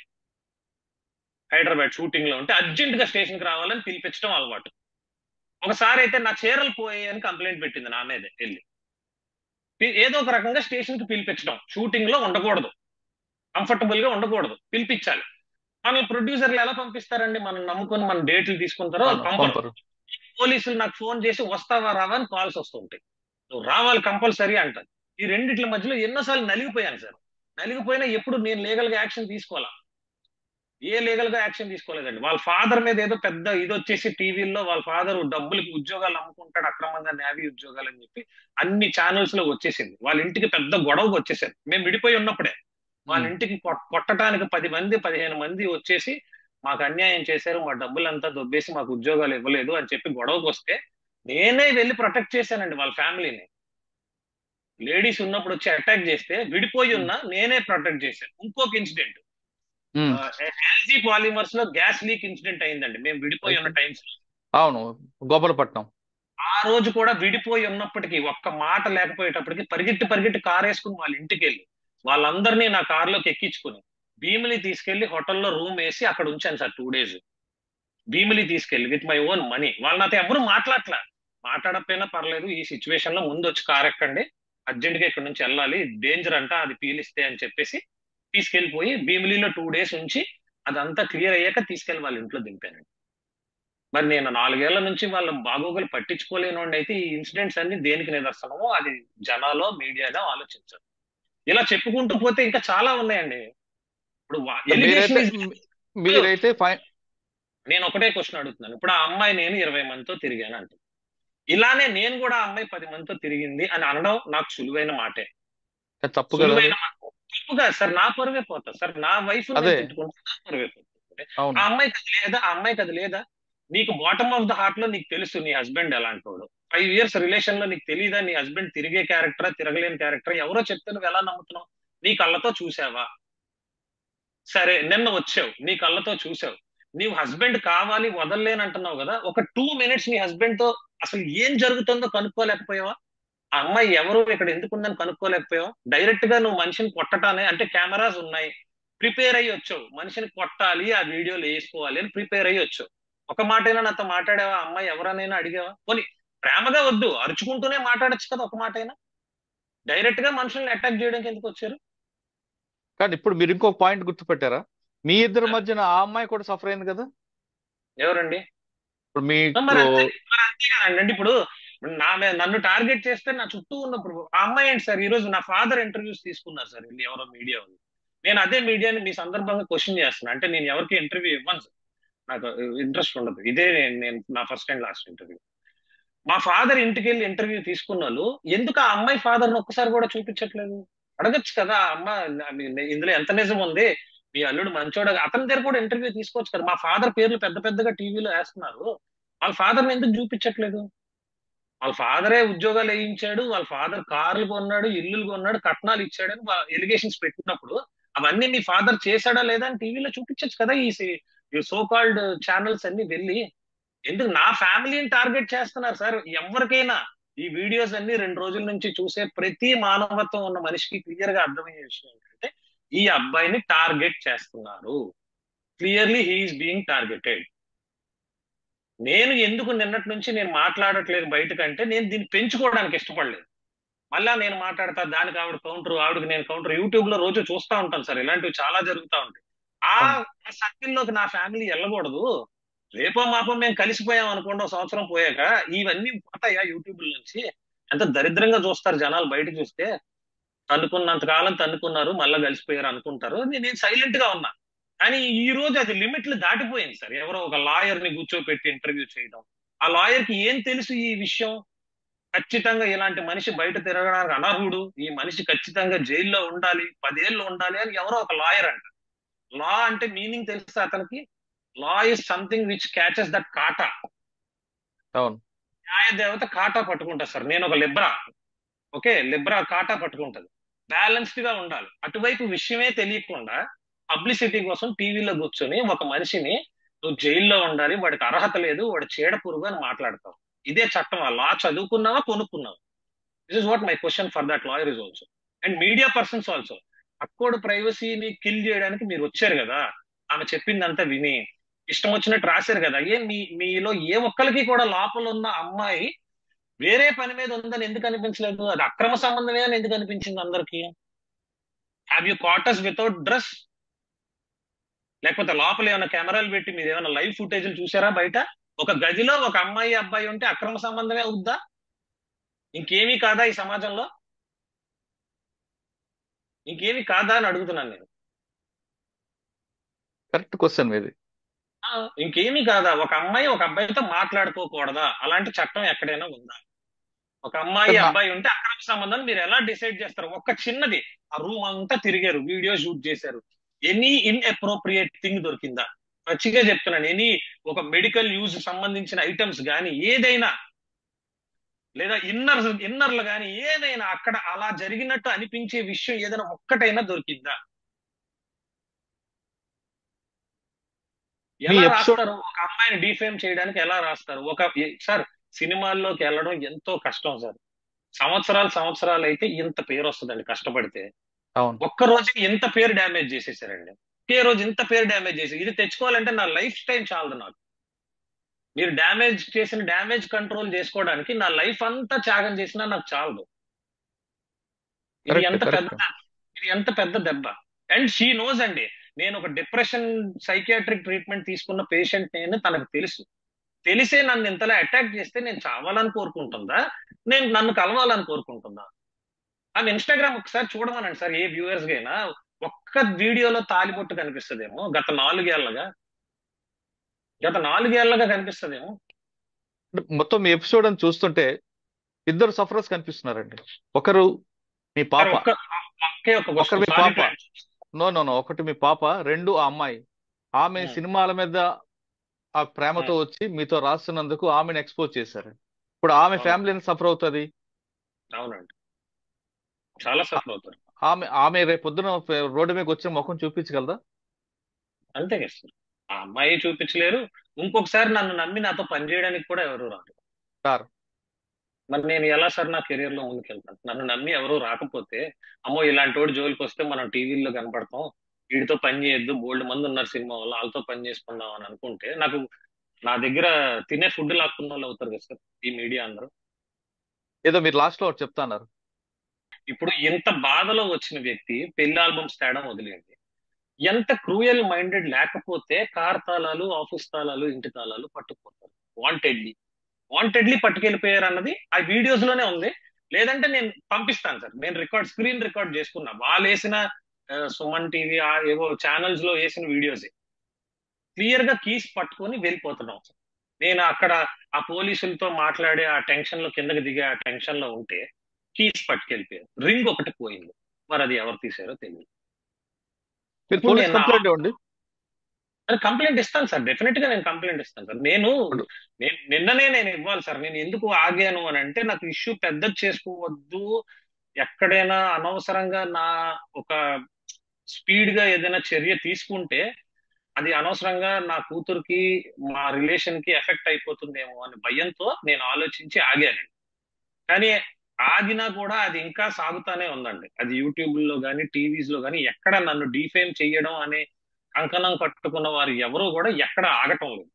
హైదరాబాద్ షూటింగ్ లో ఉంటే అర్జెంట్ గా స్టేషన్ కి రావాలని పిలిపించడం అలవాటు. ఒకసారి అయితే నా చీరలు పోయాయని కంప్లైంట్ పెట్టింది నా మీద వెళ్ళి. ఏదో ఒక రకంగా స్టేషన్ కి పిలిపించడం, షూటింగ్ లో ఉండకూడదు, కంఫర్టబుల్ గా ఉండకూడదు, పిలిపించాలి. మన ప్రొడ్యూసర్లు ఎలా పంపిస్తారండి? మనం నమ్ముకొని మన డేట్లు తీసుకుంటారో వాళ్ళు పంపరు. పోలీసులు నాకు ఫోన్ చేసి వస్తావా రావా అని కాల్స్ వస్తుంటాయి, నువ్వు రావాలి కంపల్సరీ అంటారు. ఈ రెండిట్ల మధ్యలో ఎన్నోసార్లు నలిగిపోయాను సార్. నలిగిపోయినా ఎప్పుడు నేను లీగల్ గా యాక్షన్ తీసుకోవాలా? ఏ లీగల్ గా యాక్షన్ తీసుకోలేదండి. వాళ్ళ ఫాదర్ మీద ఏదో పెద్ద ఇది వచ్చేసి టీవీల్లో వాళ్ళ ఫాదర్ డబ్బులకి ఉద్యోగాలు అమ్ముకుంటాడు, అక్రమంగా నేవీ ఉద్యోగాలు అని చెప్పి అన్ని ఛానల్స్ లో వచ్చేసింది. వాళ్ళ ఇంటికి పెద్ద గొడవకు వచ్చేసారు. మేము విడిపోయి ఉన్నప్పుడే వాళ్ళ ఇంటికి కొట్టడానికి 10 మంది 15 మంది వచ్చేసి మాకు అన్యాయం చేశారు, మా డబ్బులంతా దొబ్బేసి మాకు ఉద్యోగాలు ఇవ్వలేదు అని చెప్పి గొడవకు వస్తే నేనే వెళ్ళి ప్రొటెక్ట్ చేశానండి వాళ్ళ ఫ్యామిలీని. లేడీస్ ఉన్నప్పుడు వచ్చి అటాక్ చేస్తే విడిపోయి ఉన్నా నేనే ప్రొటెక్ట్ చేశాను. ఇంకొక ఇన్సిడెంట్, ఎల్జీ పాలిమర్స్ లో గ్యాస్ లీక్ ఇన్సిడెంట్ అయిందండి మేము విడిపోయి ఉన్న టైమ్స్ లో. అవును, గోపాలపట్నం. ఆ రోజు కూడా విడిపోయి ఉన్నప్పటికీ ఒక్క మాట లేకపోయేటప్పటికి పరిగెట్టి కార్ వేసుకుని వాళ్ళ ఇంటికి వెళ్ళి వాళ్ళందరినీ నా కార్లోకి ఎక్కించుకుని భీమిలి తీసుకెళ్లి హోటల్లో రూమ్ వేసి అక్కడ ఉంచాను సార్ 2 days. భీమిలి తీసుకెళ్లి విత్ మై ఓన్ మనీ. వాళ్ళు నాతో ఎవరు మాట్లాడకపోయినా పర్లేదు, ఈ సిచ్యువేషన్ లో ముందు వచ్చి కార్ ఎక్కండి, అర్జెంట్ గా ఇక్కడ నుంచి వెళ్ళాలి, డేంజర్ అంట అది పీలిస్తే అని చెప్పేసి తీసుకెళ్లిపోయి భీమిలిలో 2 days ఉంచి అదంతా క్లియర్ అయ్యాక తీసుకెళ్లి వాళ్ళ ఇంట్లో దింపానండి. మరి నేను 4 ఏళ్ల నుంచి వాళ్ళ బాగోగులు పట్టించుకోలేనోండి అయితే ఈ ఇన్సిడెంట్స్ అన్ని దేనికి నిదర్శనమో అది జనాలో మీడియాలో ఆలోచించారు. ఇలా చెప్పుకుంటూ పోతే ఇంకా చాలా ఉన్నాయండి. ఇప్పుడు మీరైతే నేను ఒకటే క్వశ్చన్ అడుగుతున్నాను. ఇప్పుడు ఆ అమ్మాయి నేను 20 మందితో తిరిగాను అంటే, ఇలానే నేను కూడా ఆ అమ్మాయి 10 మందితో తిరిగింది అని అనడం నాకు సులువైన మాటే. తప్పు కాదు సార్, నా పరువే పోతా సార్. నా వైఫ్ తిట్టుకుంటే నా పరువే పోతుంది. ఆ అమ్మాయికి అది లేదా? నీకు బాటమ్ ఆఫ్ ద హార్ట్ లో నీకు తెలుసు నీ హస్బెండ్ ఎలాంటి వాడు. 5 years రిలేషన్ లో నీకు తెలియదా నీ హస్బెండ్ తిరిగే క్యారెక్టరా తిరగలేని క్యారెక్టర్? ఎవరో చెప్తే నువ్వు ఎలా నమ్ముతున్నావు? నీ కళ్ళతో చూసావా? సరే, నిన్న వచ్చావు, నీ కళ్ళతో చూసావు, నీవు హస్బెండ్ కావాలి వదలలేనంటున్నావు కదా, ఒక 2 minutes నీ హస్బెండ్ తో అసలు ఏం జరుగుతుందో కనుక్కోలేకపోయావా? ఆ అమ్మాయి ఎవరు, ఇక్కడ ఎందుకుందని కనుక్కోలేకపోయావా? డైరెక్ట్ గా నువ్వు మనిషిని కొట్టటానే, అంటే కెమెరాస్ ఉన్నాయి, ప్రిపేర్ అయ్యి వచ్చావు, మనిషిని కొట్టాలి ఆ వీడియోలు వేసుకోవాలి అని ప్రిపేర్ అయ్యి వచ్చావు. ఒక మాటైనా నాతో మాట్లాడావా? అమ్మాయి ఎవరనైనా అడిగావా? పోనీ ప్రేమగా వద్దు, అరుచుకుంటూనే మాట్లాడచ్చు కదా ఒక మాట అయినా. డైరెక్ట్ గా మనుషుల్ని అటాక్ చేయడానికి ఎందుకు వచ్చారు? కానీ ఇప్పుడు మీరు ఇంకొక పాయింట్ గుర్తుపెట్టారా, మీ ఇద్దరి మధ్యన ఆ అమ్మాయి కూడా సఫర్ అయింది కదా. ఎవరండి? ఇప్పుడు మీకు అంతే కదండి. ఇప్పుడు నన్ను టార్గెట్ చేస్తే నా చుట్టూ ఉన్నప్పుడు ఆ అమ్మాయి ఏంటి సార్, ఈ రోజు నా ఫాదర్ ఇంటర్వ్యూస్ తీసుకున్నారు సార్ ఎవరో మీడియా వాళ్ళు. నేను అదే మీడియాని మీ సందర్భంగా క్వశ్చన్ చేస్తున్నా. అంటే నేను ఎవరికి ఇంటర్వ్యూ ఇవ్వను సార్, నాకు ఇంట్రెస్ట్ ఉండదు. ఇదే నేను నా ఫస్ట్ అండ్ లాస్ట్ ఇంటర్వ్యూ. మా ఫాదర్ ఇంటికి వెళ్ళి ఇంటర్వ్యూ తీసుకున్న వాళ్ళు ఎందుకు ఆ అమ్మాయి ఫాదర్ని ఒక్కసారి కూడా చూపించట్లేదు? అడగచ్చు కదా, అమ్మ ఇందులో ఎంత నిజం ఉంది, మీ అల్లుడు మంచోడ, అతని దగ్గర కూడా ఇంటర్వ్యూ తీసుకోవచ్చు కదా. మా ఫాదర్ పేర్లు పెద్దగా టీవీలో వేస్తున్నారు, వాళ్ళ ఫాదర్ని ఎందుకు చూపించట్లేదు? వాళ్ళ ఫాదరే ఉద్యోగాలు వేయించాడు, వాళ్ళ ఫాదర్ కార్లు కొన్నాడు, ఇల్లులు కొన్నాడు, కట్నాలు ఇచ్చాడని ఎలిగేషన్స్ పెట్టినప్పుడు అవన్నీ మీ ఫాదర్ చేశాడా లేదా అని టీవీలో చూపించచ్చు కదా. ఈ సో కాల్డ్ ఛానల్స్ అన్ని వెళ్ళి ఎందుకు నా ఫ్యామిలీని టార్గెట్ చేస్తున్నారు సార్? ఎవరికైనా ఈ వీడియోస్ అన్ని 2 రోజుల నుంచి చూసే ప్రతి మానవత్వం ఉన్న మనిషికి క్లియర్ గా అర్థమయ్యే విషయం ఏంటంటే ఈ అబ్బాయిని టార్గెట్ చేస్తున్నారు. Clearly he's being targeted. నేను ఎందుకు నిన్నటి నుంచి నేను మాట్లాడట్లేదు బయటకంటే నేను దీన్ని పెంచుకోవడానికి ఇష్టపడలేదు. మళ్ళా నేను మాట్లాడతా, దానికి ఆవిడ కౌంటర్, ఆవిడకి నేను కౌంటర్. యూట్యూబ్ లో రోజు చూస్తా ఉంటాను సార్, ఇలాంటివి చాలా జరుగుతూ ఉంటాయి. ఆ సర్కిల్లోకి నా ఫ్యామిలీ వెళ్ళకూడదు. రేపో మాపో మేము కలిసిపోయాం అనుకోండి, ఒక సంవత్సరం పోయాక ఇవన్నీ పోతాయా యూట్యూబ్ నుంచి? ఎంత దరిద్రంగా చూస్తారు జనాలు బయట చూస్తే. తన్నుకున్నంత కాలం తన్నుకున్నారు, మళ్ళా కలిసిపోయారు అనుకుంటారు. నేను సైలెంట్ గా ఉన్నా. కానీ ఈ రోజు అది లిమిట్లు దాటిపోయింది సార్. ఎవరో ఒక లాయర్ ని కూర్చోపెట్టి ఇంటర్వ్యూ చేయడం, ఆ లాయర్ కి ఏం తెలుసు ఈ విషయం? ఖచ్చితంగా ఇలాంటి మనిషి బయట తిరగడానికి అనర్హుడు, ఈ మనిషి ఖచ్చితంగా జైల్లో ఉండాలి, 10 ఏళ్ళు ఉండాలి అని ఎవరో ఒక లాయర్ అంట. లా అంటే మీనింగ్ తెలుసా అతనికి? Law is something which catches that కాటా. అవును. న్యాయ దేవత కాటా పట్టుకుంటా సార్. నేను ఒక లిబ్రా, ఓకే, లిబ్రా కాటా పట్టుకుంటది. బ్యాలెన్స్డ్ గా ఉండాలి. అటువైపు విషయమే తెలియకుండా పబ్లిసిటీ కోసం టీవీలో కూర్చొని ఒక మనిషిని నువ్వు జైల్లో ఉండాలి, వాడికి అర్హత లేదు, వాడు చీడ పురుగు అని మాట్లాడతావు. ఇదే చట్టం. ఆ లా చదువుకున్నావా, కొనుక్కున్నావా? This is what my question for that lawyer is also. And media persons also. అక్కోడు ప్రైవసీని కిల్ చేయడానికి మీరు వచ్చారు కదా, ఆమె చెప్పిందంతా విని ఇష్టం వచ్చినట్టు రాశారు కదా. మీలో ఏ ఒక్కరికి కూడా లోపల ఉన్న అమ్మాయి వేరే పని మీద ఉందని ఎందుకు అనిపించలేదు? అది అక్రమ సంబంధమే అని ఎందుకు అనిపించింది అందరికి? Have you caught us without dress? లేకపోతే లోపల ఏమైనా కెమెరాలు పెట్టి మీరు ఏమైనా లైవ్ ఫుటేజ్లు చూసారా బయట? ఒక గదిలో ఒక అమ్మాయి అబ్బాయి ఉంటే అక్రమ సంబంధమే అవుద్దా? ఇంకేమీ కాదా ఈ సమాజంలో? ఇంకేమీ కాదా అని అడుగుతున్నాను నేను. కరెక్ట్ క్వశ్చన్ మీది. ఇంకేమీ కాదా? ఒక అమ్మాయి ఒక అబ్బాయితో మాట్లాడుకోకూడదా? అలాంటి చట్టం ఎక్కడైనా ఉందా? ఒక అమ్మాయి అబ్బాయి ఉంటే అక్రమ సంబంధం మీరు ఎలా డిసైడ్ చేస్తారు? ఒక్క చిన్నది, ఆ రూమ్ అంతా తిరిగారు, వీడియో షూట్ చేశారు, ఎనీ ఇన్అప్రోప్రియేట్ థింగ్ దొరికిందా? మంచిగా చెప్తున్నాను, ఎనీ ఒక మెడికల్ యూజ్ సంబంధించిన ఐటమ్స్ కానీ ఏదైనా, లేదా ఇన్నర్లు కానీ ఏదైనా అక్కడ అలా జరిగినట్టు అనిపించే విషయం ఏదైనా ఒక్కటైనా దొరికిందా? ఎలా రాస్తారు? ఒక అమ్మాయిని డిఫేమ్ చేయడానికి ఎలా రాస్తారు? సార్, సినిమాల్లోకి వెళ్ళడం ఎంతో కష్టం సార్. సంవత్సరాలు అయితే ఇంత పేరు వస్తుందండి కష్టపడితే. ఒక్క రోజు ఇంత పేరు డ్యామేజ్ చేసేసారండి. ఒకే రోజు ఇంత పేరు డ్యామేజ్ చేసి ఇది తెచ్చుకోవాలంటే నా లైఫ్ టైం చాలదు నాకు. మీరు డ్యామేజ్ చేసిన డ్యామేజ్ కంట్రోల్ చేసుకోవడానికి నా లైఫ్ అంతా త్యాగం చేసినా నాకు చాలదు. ఇది ఎంత పెద్ద దెబ్బ. అండ్ షీ నోస్ అండి, నేను ఒక డిప్రెషన్ సైకియాట్రిక్ ట్రీట్మెంట్ తీసుకున్న పేషెంట్ నేను, తనకు తెలుసు. తెలిసే నన్ను ఇంతలా అటాక్ చేస్తే నేను చావాలని కోరుకుంటుందా, నేను నన్ను కలవాలని కోరుకుంటుందా? ఆమె ఇన్స్టాగ్రామ్ ఒకసారి చూడమనండి సార్, ఏ వ్యూవర్స్ గైనా. ఒక్క వీడియోలో తాలిబొట్టు కనిపిస్తుందేమో. గత 4 ఏళ్ళగా కనిపిస్తుందేమో. మొత్తం మీ ఎపిసోడ్ అని చూస్తుంటే ఇద్దరు సఫరర్స్ కనిపిస్తున్నారండి. ఒకరు మీ పాప, ఒకరు మీ పాప, ఒకటి మీ పాప, 2 ఆ అమ్మాయి. ఆమె సినిమాల మీద ఆ ప్రేమతో వచ్చి మీతో రాస్తున్నందుకు ఆమెను ఎక్స్పోజ్ చేశారు. ఇప్పుడు ఆమె ఫ్యామిలీ ఎంత సఫర్ అవుతుంది? అవునండి, చాలా సఫర్ అవుతారు. ఆమె రేపు పొద్దున రోడ్డు మీద వచ్చిన ముఖం చూపించగలదా? అంతే కదా సార్, ఆ అమ్మాయి చూపించలేరు. ఇంకొకసారి నన్ను నమ్మి నాతో పనిచేయడానికి కూడా ఎవరు రారు. మరి నేను ఎలా సార్ నా కెరీర్ లో ముందుకెళ్తాను? నన్ను నమ్మి ఎవరు రాకపోతే, అమ్మో ఇలాంటి వాడు జోలికి వస్తే మనం టీవీల్లో కనపడతాం, వీడితో పని చేయొద్దు, బోల్డ్ మంది ఉన్నారు సినిమా వాళ్ళు, వాళ్ళతో పని చేసుకుందాం అని అనుకుంటే నాకు నా దగ్గర తినే ఫుడ్ లాక్కున్న వాళ్ళు అవుతారు కదా సార్ ఈ మీడియా అందరూ. ఏదో మీరు లాస్ట్ లో చెప్తున్నారు. ఇప్పుడు ఇంత బాధలో వచ్చిన వ్యక్తి పెళ్లి ఆల్బమ్స్ తేడం వదిలేండి, ఎంత క్రూయల్ మైండెడ్ లేకపోతే కార్ తాళాలు, ఆఫీస్ తాళాలు, ఇంటి తాళాలు పట్టుకుపోతారు వాంటెడ్లీ పట్టుకెళ్ళిపోయారు అన్నది ఆ వీడియోస్ లోనే ఉంది. లేదంటే నేను పంపిస్తాను సార్, నేను స్క్రీన్ రికార్డ్ చేసుకున్నా. వాళ్ళు వేసిన సుమన్ టీవీ ఏవో ఛానల్స్ లో వేసిన వీడియోస్ క్లియర్ గా కీస్ పట్టుకొని వెళ్ళిపోతున్నాం సార్. నేను అక్కడ ఆ పోలీసులతో మాట్లాడే ఆ టెన్షన్ లో, కిందకి దిగే ఆ టెన్షన్ లో ఉంటే కీస్ పట్టుకెళ్ళిపోయారు. రింగ్ ఒకటి పోయింది, మరి అది ఎవరు తీసారో తెలియదు. కంప్లైంట్ ఇస్తాను సార్, డెఫినెట్ గా నేను కంప్లైంట్ ఇస్తాను సార్. నిన్ననే నేను ఇవ్వాలి సార్. నేను ఎందుకు ఆగాను అని అంటే, నాకు ఇష్యూ పెద్దది చేసుకోవద్దు, ఎక్కడైనా అనవసరంగా నా ఒక స్పీడ్ గా ఏదైనా చర్య తీసుకుంటే అది అనవసరంగా నా కూతురికి, మా రిలేషన్ కి ఎఫెక్ట్ అయిపోతుందేమో అని భయంతో నేను ఆలోచించి ఆగాను. కానీ ఆగినా కూడా అది ఇంకా సాగుతానే ఉందండి. అది యూట్యూబ్ లో కానీ టీవీస్ లో కానీ ఎక్కడ నన్ను డిఫేమ్ చేయడం అనే కంకణం కట్టుకున్న వారు ఎవరు కూడా ఎక్కడ ఆగటం లేదు.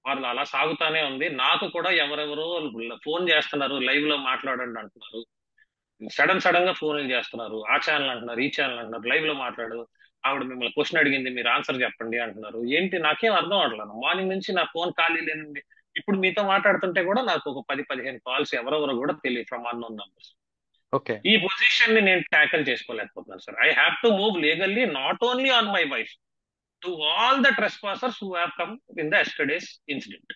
వాళ్ళు అలా సాగుతానే ఉంది. నాకు కూడా ఎవరెవరో ఫోన్ చేస్తున్నారు, లైవ్ లో మాట్లాడండి అంటున్నారు, సడన్ గా ఫోన్లు చేస్తున్నారు, ఆ ఛానల్ అంటున్నారు, ఈ ఛానల్ అంటున్నారు, లైవ్ లో మాట్లాడు, ఆవిడ మిమ్మల్ని క్వశ్చన్ అడిగింది, మీరు ఆన్సర్ చెప్పండి అంటున్నారు. ఏంటి నాకేం అర్థం అవట్లేదు. మార్నింగ్ నుంచి నా ఫోన్ ఖాళీ లేనండి. ఇప్పుడు మీతో మాట్లాడుతుంటే కూడా నాకు ఒక 10-15 కాల్స్ ఎవరెవరో కూడా తెలియదు ఫ్రమ్ అన్నోన్ నంబర్స్. ఓకే. ఈ పొజిషన్ ని నేను ట్యాకిల్ చేసుకోలేకపోతున్నాను sir. I have to move legally, not only on my wife, to all the trespassers who have come in the yesterday's incident.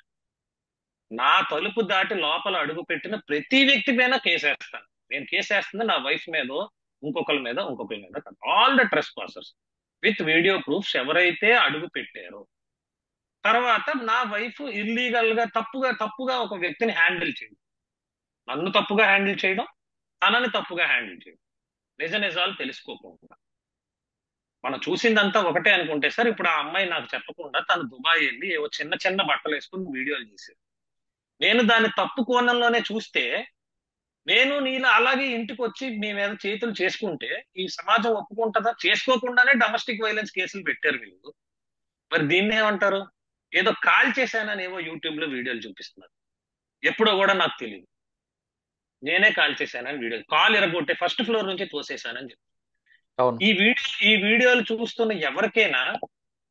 నా తలుపు దాటి లోపల అడుగు పెట్టిన ప్రతి వ్యక్తి పైన కేసేస్తాను. నేను కేసేస్తుంది నా వైఫ్ మీదో ఇంకొకరి మీద కాదు. All the trespassers with video proofs ఎవరైతే అడుగు పెట్టారో. తర్వాత నా వైఫ్ ఇల్లీగల్ గా తప్పుగా ఒక వ్యక్తిని హ్యాండిల్ చేయడం, నన్ను తప్పుగా హ్యాండిల్ చేయడం, తనని తప్పుగా హ్యాండిల్ చేయడం, నిజాలు తెలుసుకోకుండా. మనం చూసిందంతా ఒకటే అనుకుంటే సార్, ఇప్పుడు ఆ అమ్మాయి నాకు చెప్పకుండా తను దుబాయ్ వెళ్ళి ఏవో చిన్న బట్టలు వేసుకుని వీడియోలు చేసేది. నేను దాన్ని తప్పు కోణంలోనే చూస్తే, నేను నీలా అలాగే ఇంటికి వచ్చి మీ మీద చేతులు చేసుకుంటే ఈ సమాజం ఒప్పుకుంటుందా? చేసుకోకుండానే డొమెస్టిక్ వైలెన్స్ కేసులు పెట్టారు వీళ్ళు. మరి దీన్ని ఏమంటారు? ఏదో కాల్ చేశానని ఏవో యూట్యూబ్ లో వీడియోలు చూపిస్తున్నారు. ఎప్పుడో కూడా నాకు తెలియదు. నేనే కాల్ చేశానని వీడియో, కాల్ ఇరగొట్టే ఫస్ట్ ఫ్లోర్ నుంచి తోసేశానని చెప్పి. ఈ వీడియోలు చూస్తున్న ఎవరికైనా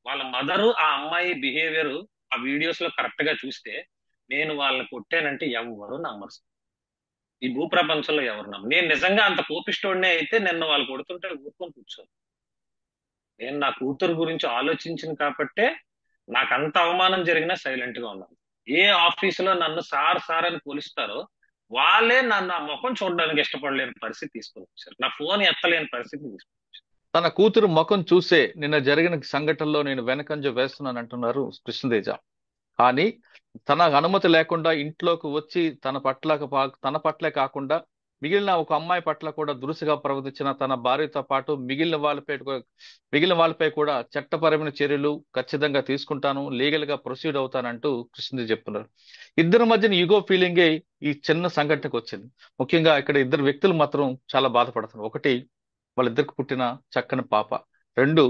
వాళ్ళ మదరు, ఆ అమ్మాయి బిహేవియర్ ఆ వీడియోస్ లో కరెక్ట్ గా చూస్తే, నేను వాళ్ళని కొట్టానంటే ఎవరు నమ్మరు. ఈ భూప్రపంచంలో ఎవరు నమ్మరు. నేను నిజంగా అంత కోపిష్టోడినే అయితే నిన్న వాళ్ళు కొడుతుంటే ఊరుకొని కూర్చోను. నేను నా కూతురు గురించి ఆలోచించిన కాబట్టే నాకు అంత అవమానం జరిగినా సైలెంట్ గా ఉన్నాను. ఏ ఆఫీసులో నన్ను సార్ అని పోలిస్తారో వాళ్ళే నన్ను ఆ ముఖం చూడడానికి ఇష్టపడలేని పరిస్థితి తీసుకుని వచ్చారు. నా ఫోన్ ఎత్తలేని పరిస్థితి తీసుకుని వచ్చారు. తన కూతురు ముఖం చూసే నిన్న జరిగిన సంఘటనలో నేను వెనకంజ వేస్తున్నాను అంటున్నారు కృష్ణతేజ. కానీ తన అనుమతి లేకుండా ఇంట్లోకి వచ్చి తన పట్లే కాకుండా మిగిలిన ఒక అమ్మాయి పట్ల కూడా దురుసుగా ప్రవర్తించిన తన భార్యతో పాటు మిగిలిన వాళ్ళపై కూడా చట్టపరమైన చర్యలు ఖచ్చితంగా తీసుకుంటాను, లీగల్ గా ప్రొసీడ్ అవుతానంటూ కృష్ణతేజ చెప్తున్నారు. ఇద్దరి మధ్యన ఈగో ఫీలింగే ఈ చిన్న సంఘటనకు వచ్చింది. ముఖ్యంగా ఇక్కడ ఇద్దరు వ్యక్తులు మాత్రం చాలా బాధపడుతున్నారు. ఒకటి, వాళ్ళిద్దరికి పుట్టిన చక్కని పాప. రెండు,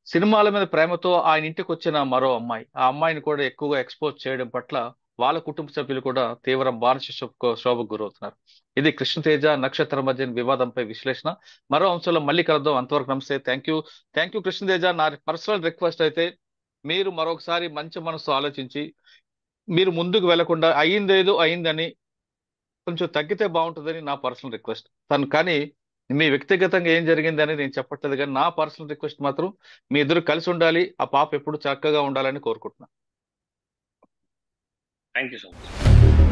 సినిమాల మీద ప్రేమతో ఆయన ఇంటికి వచ్చిన మరో అమ్మాయి. ఆ అమ్మాయిని కూడా ఎక్కువగా ఎక్స్పోజ్ చేయడం పట్ల వాళ్ళ కుటుంబ సభ్యులు కూడా తీవ్ర మానసిక శోభకు గురవుతున్నారు. ఇది కృష్ణతేజ నక్షత్ర మధ్య వివాదంపై విశ్లేషణ. మరో అంశంలో మళ్ళీ కలుద్దాం. అంతవరకు నమస్తే. Thank you Krishna Teja. నా పర్సనల్ రిక్వెస్ట్ అయితే మీరు మరొకసారి మంచి మనసు ఆలోచించి మీరు ముందుకు వెళ్లకుండా అయిందేదో అయిందని కొంచెం తగ్గితే బాగుంటుందని నా పర్సనల్ రిక్వెస్ట్. కానీ మీ వ్యక్తిగతంగా ఏం జరిగింది అనేది నేను చెప్పట్లేదు, కానీ నా పర్సనల్ రిక్వెస్ట్ మాత్రం మీ ఇద్దరు కలిసి ఉండాలి, ఆ పాప ఎప్పుడు చక్కగా ఉండాలని కోరుకుంటున్నాను. Thank you so much.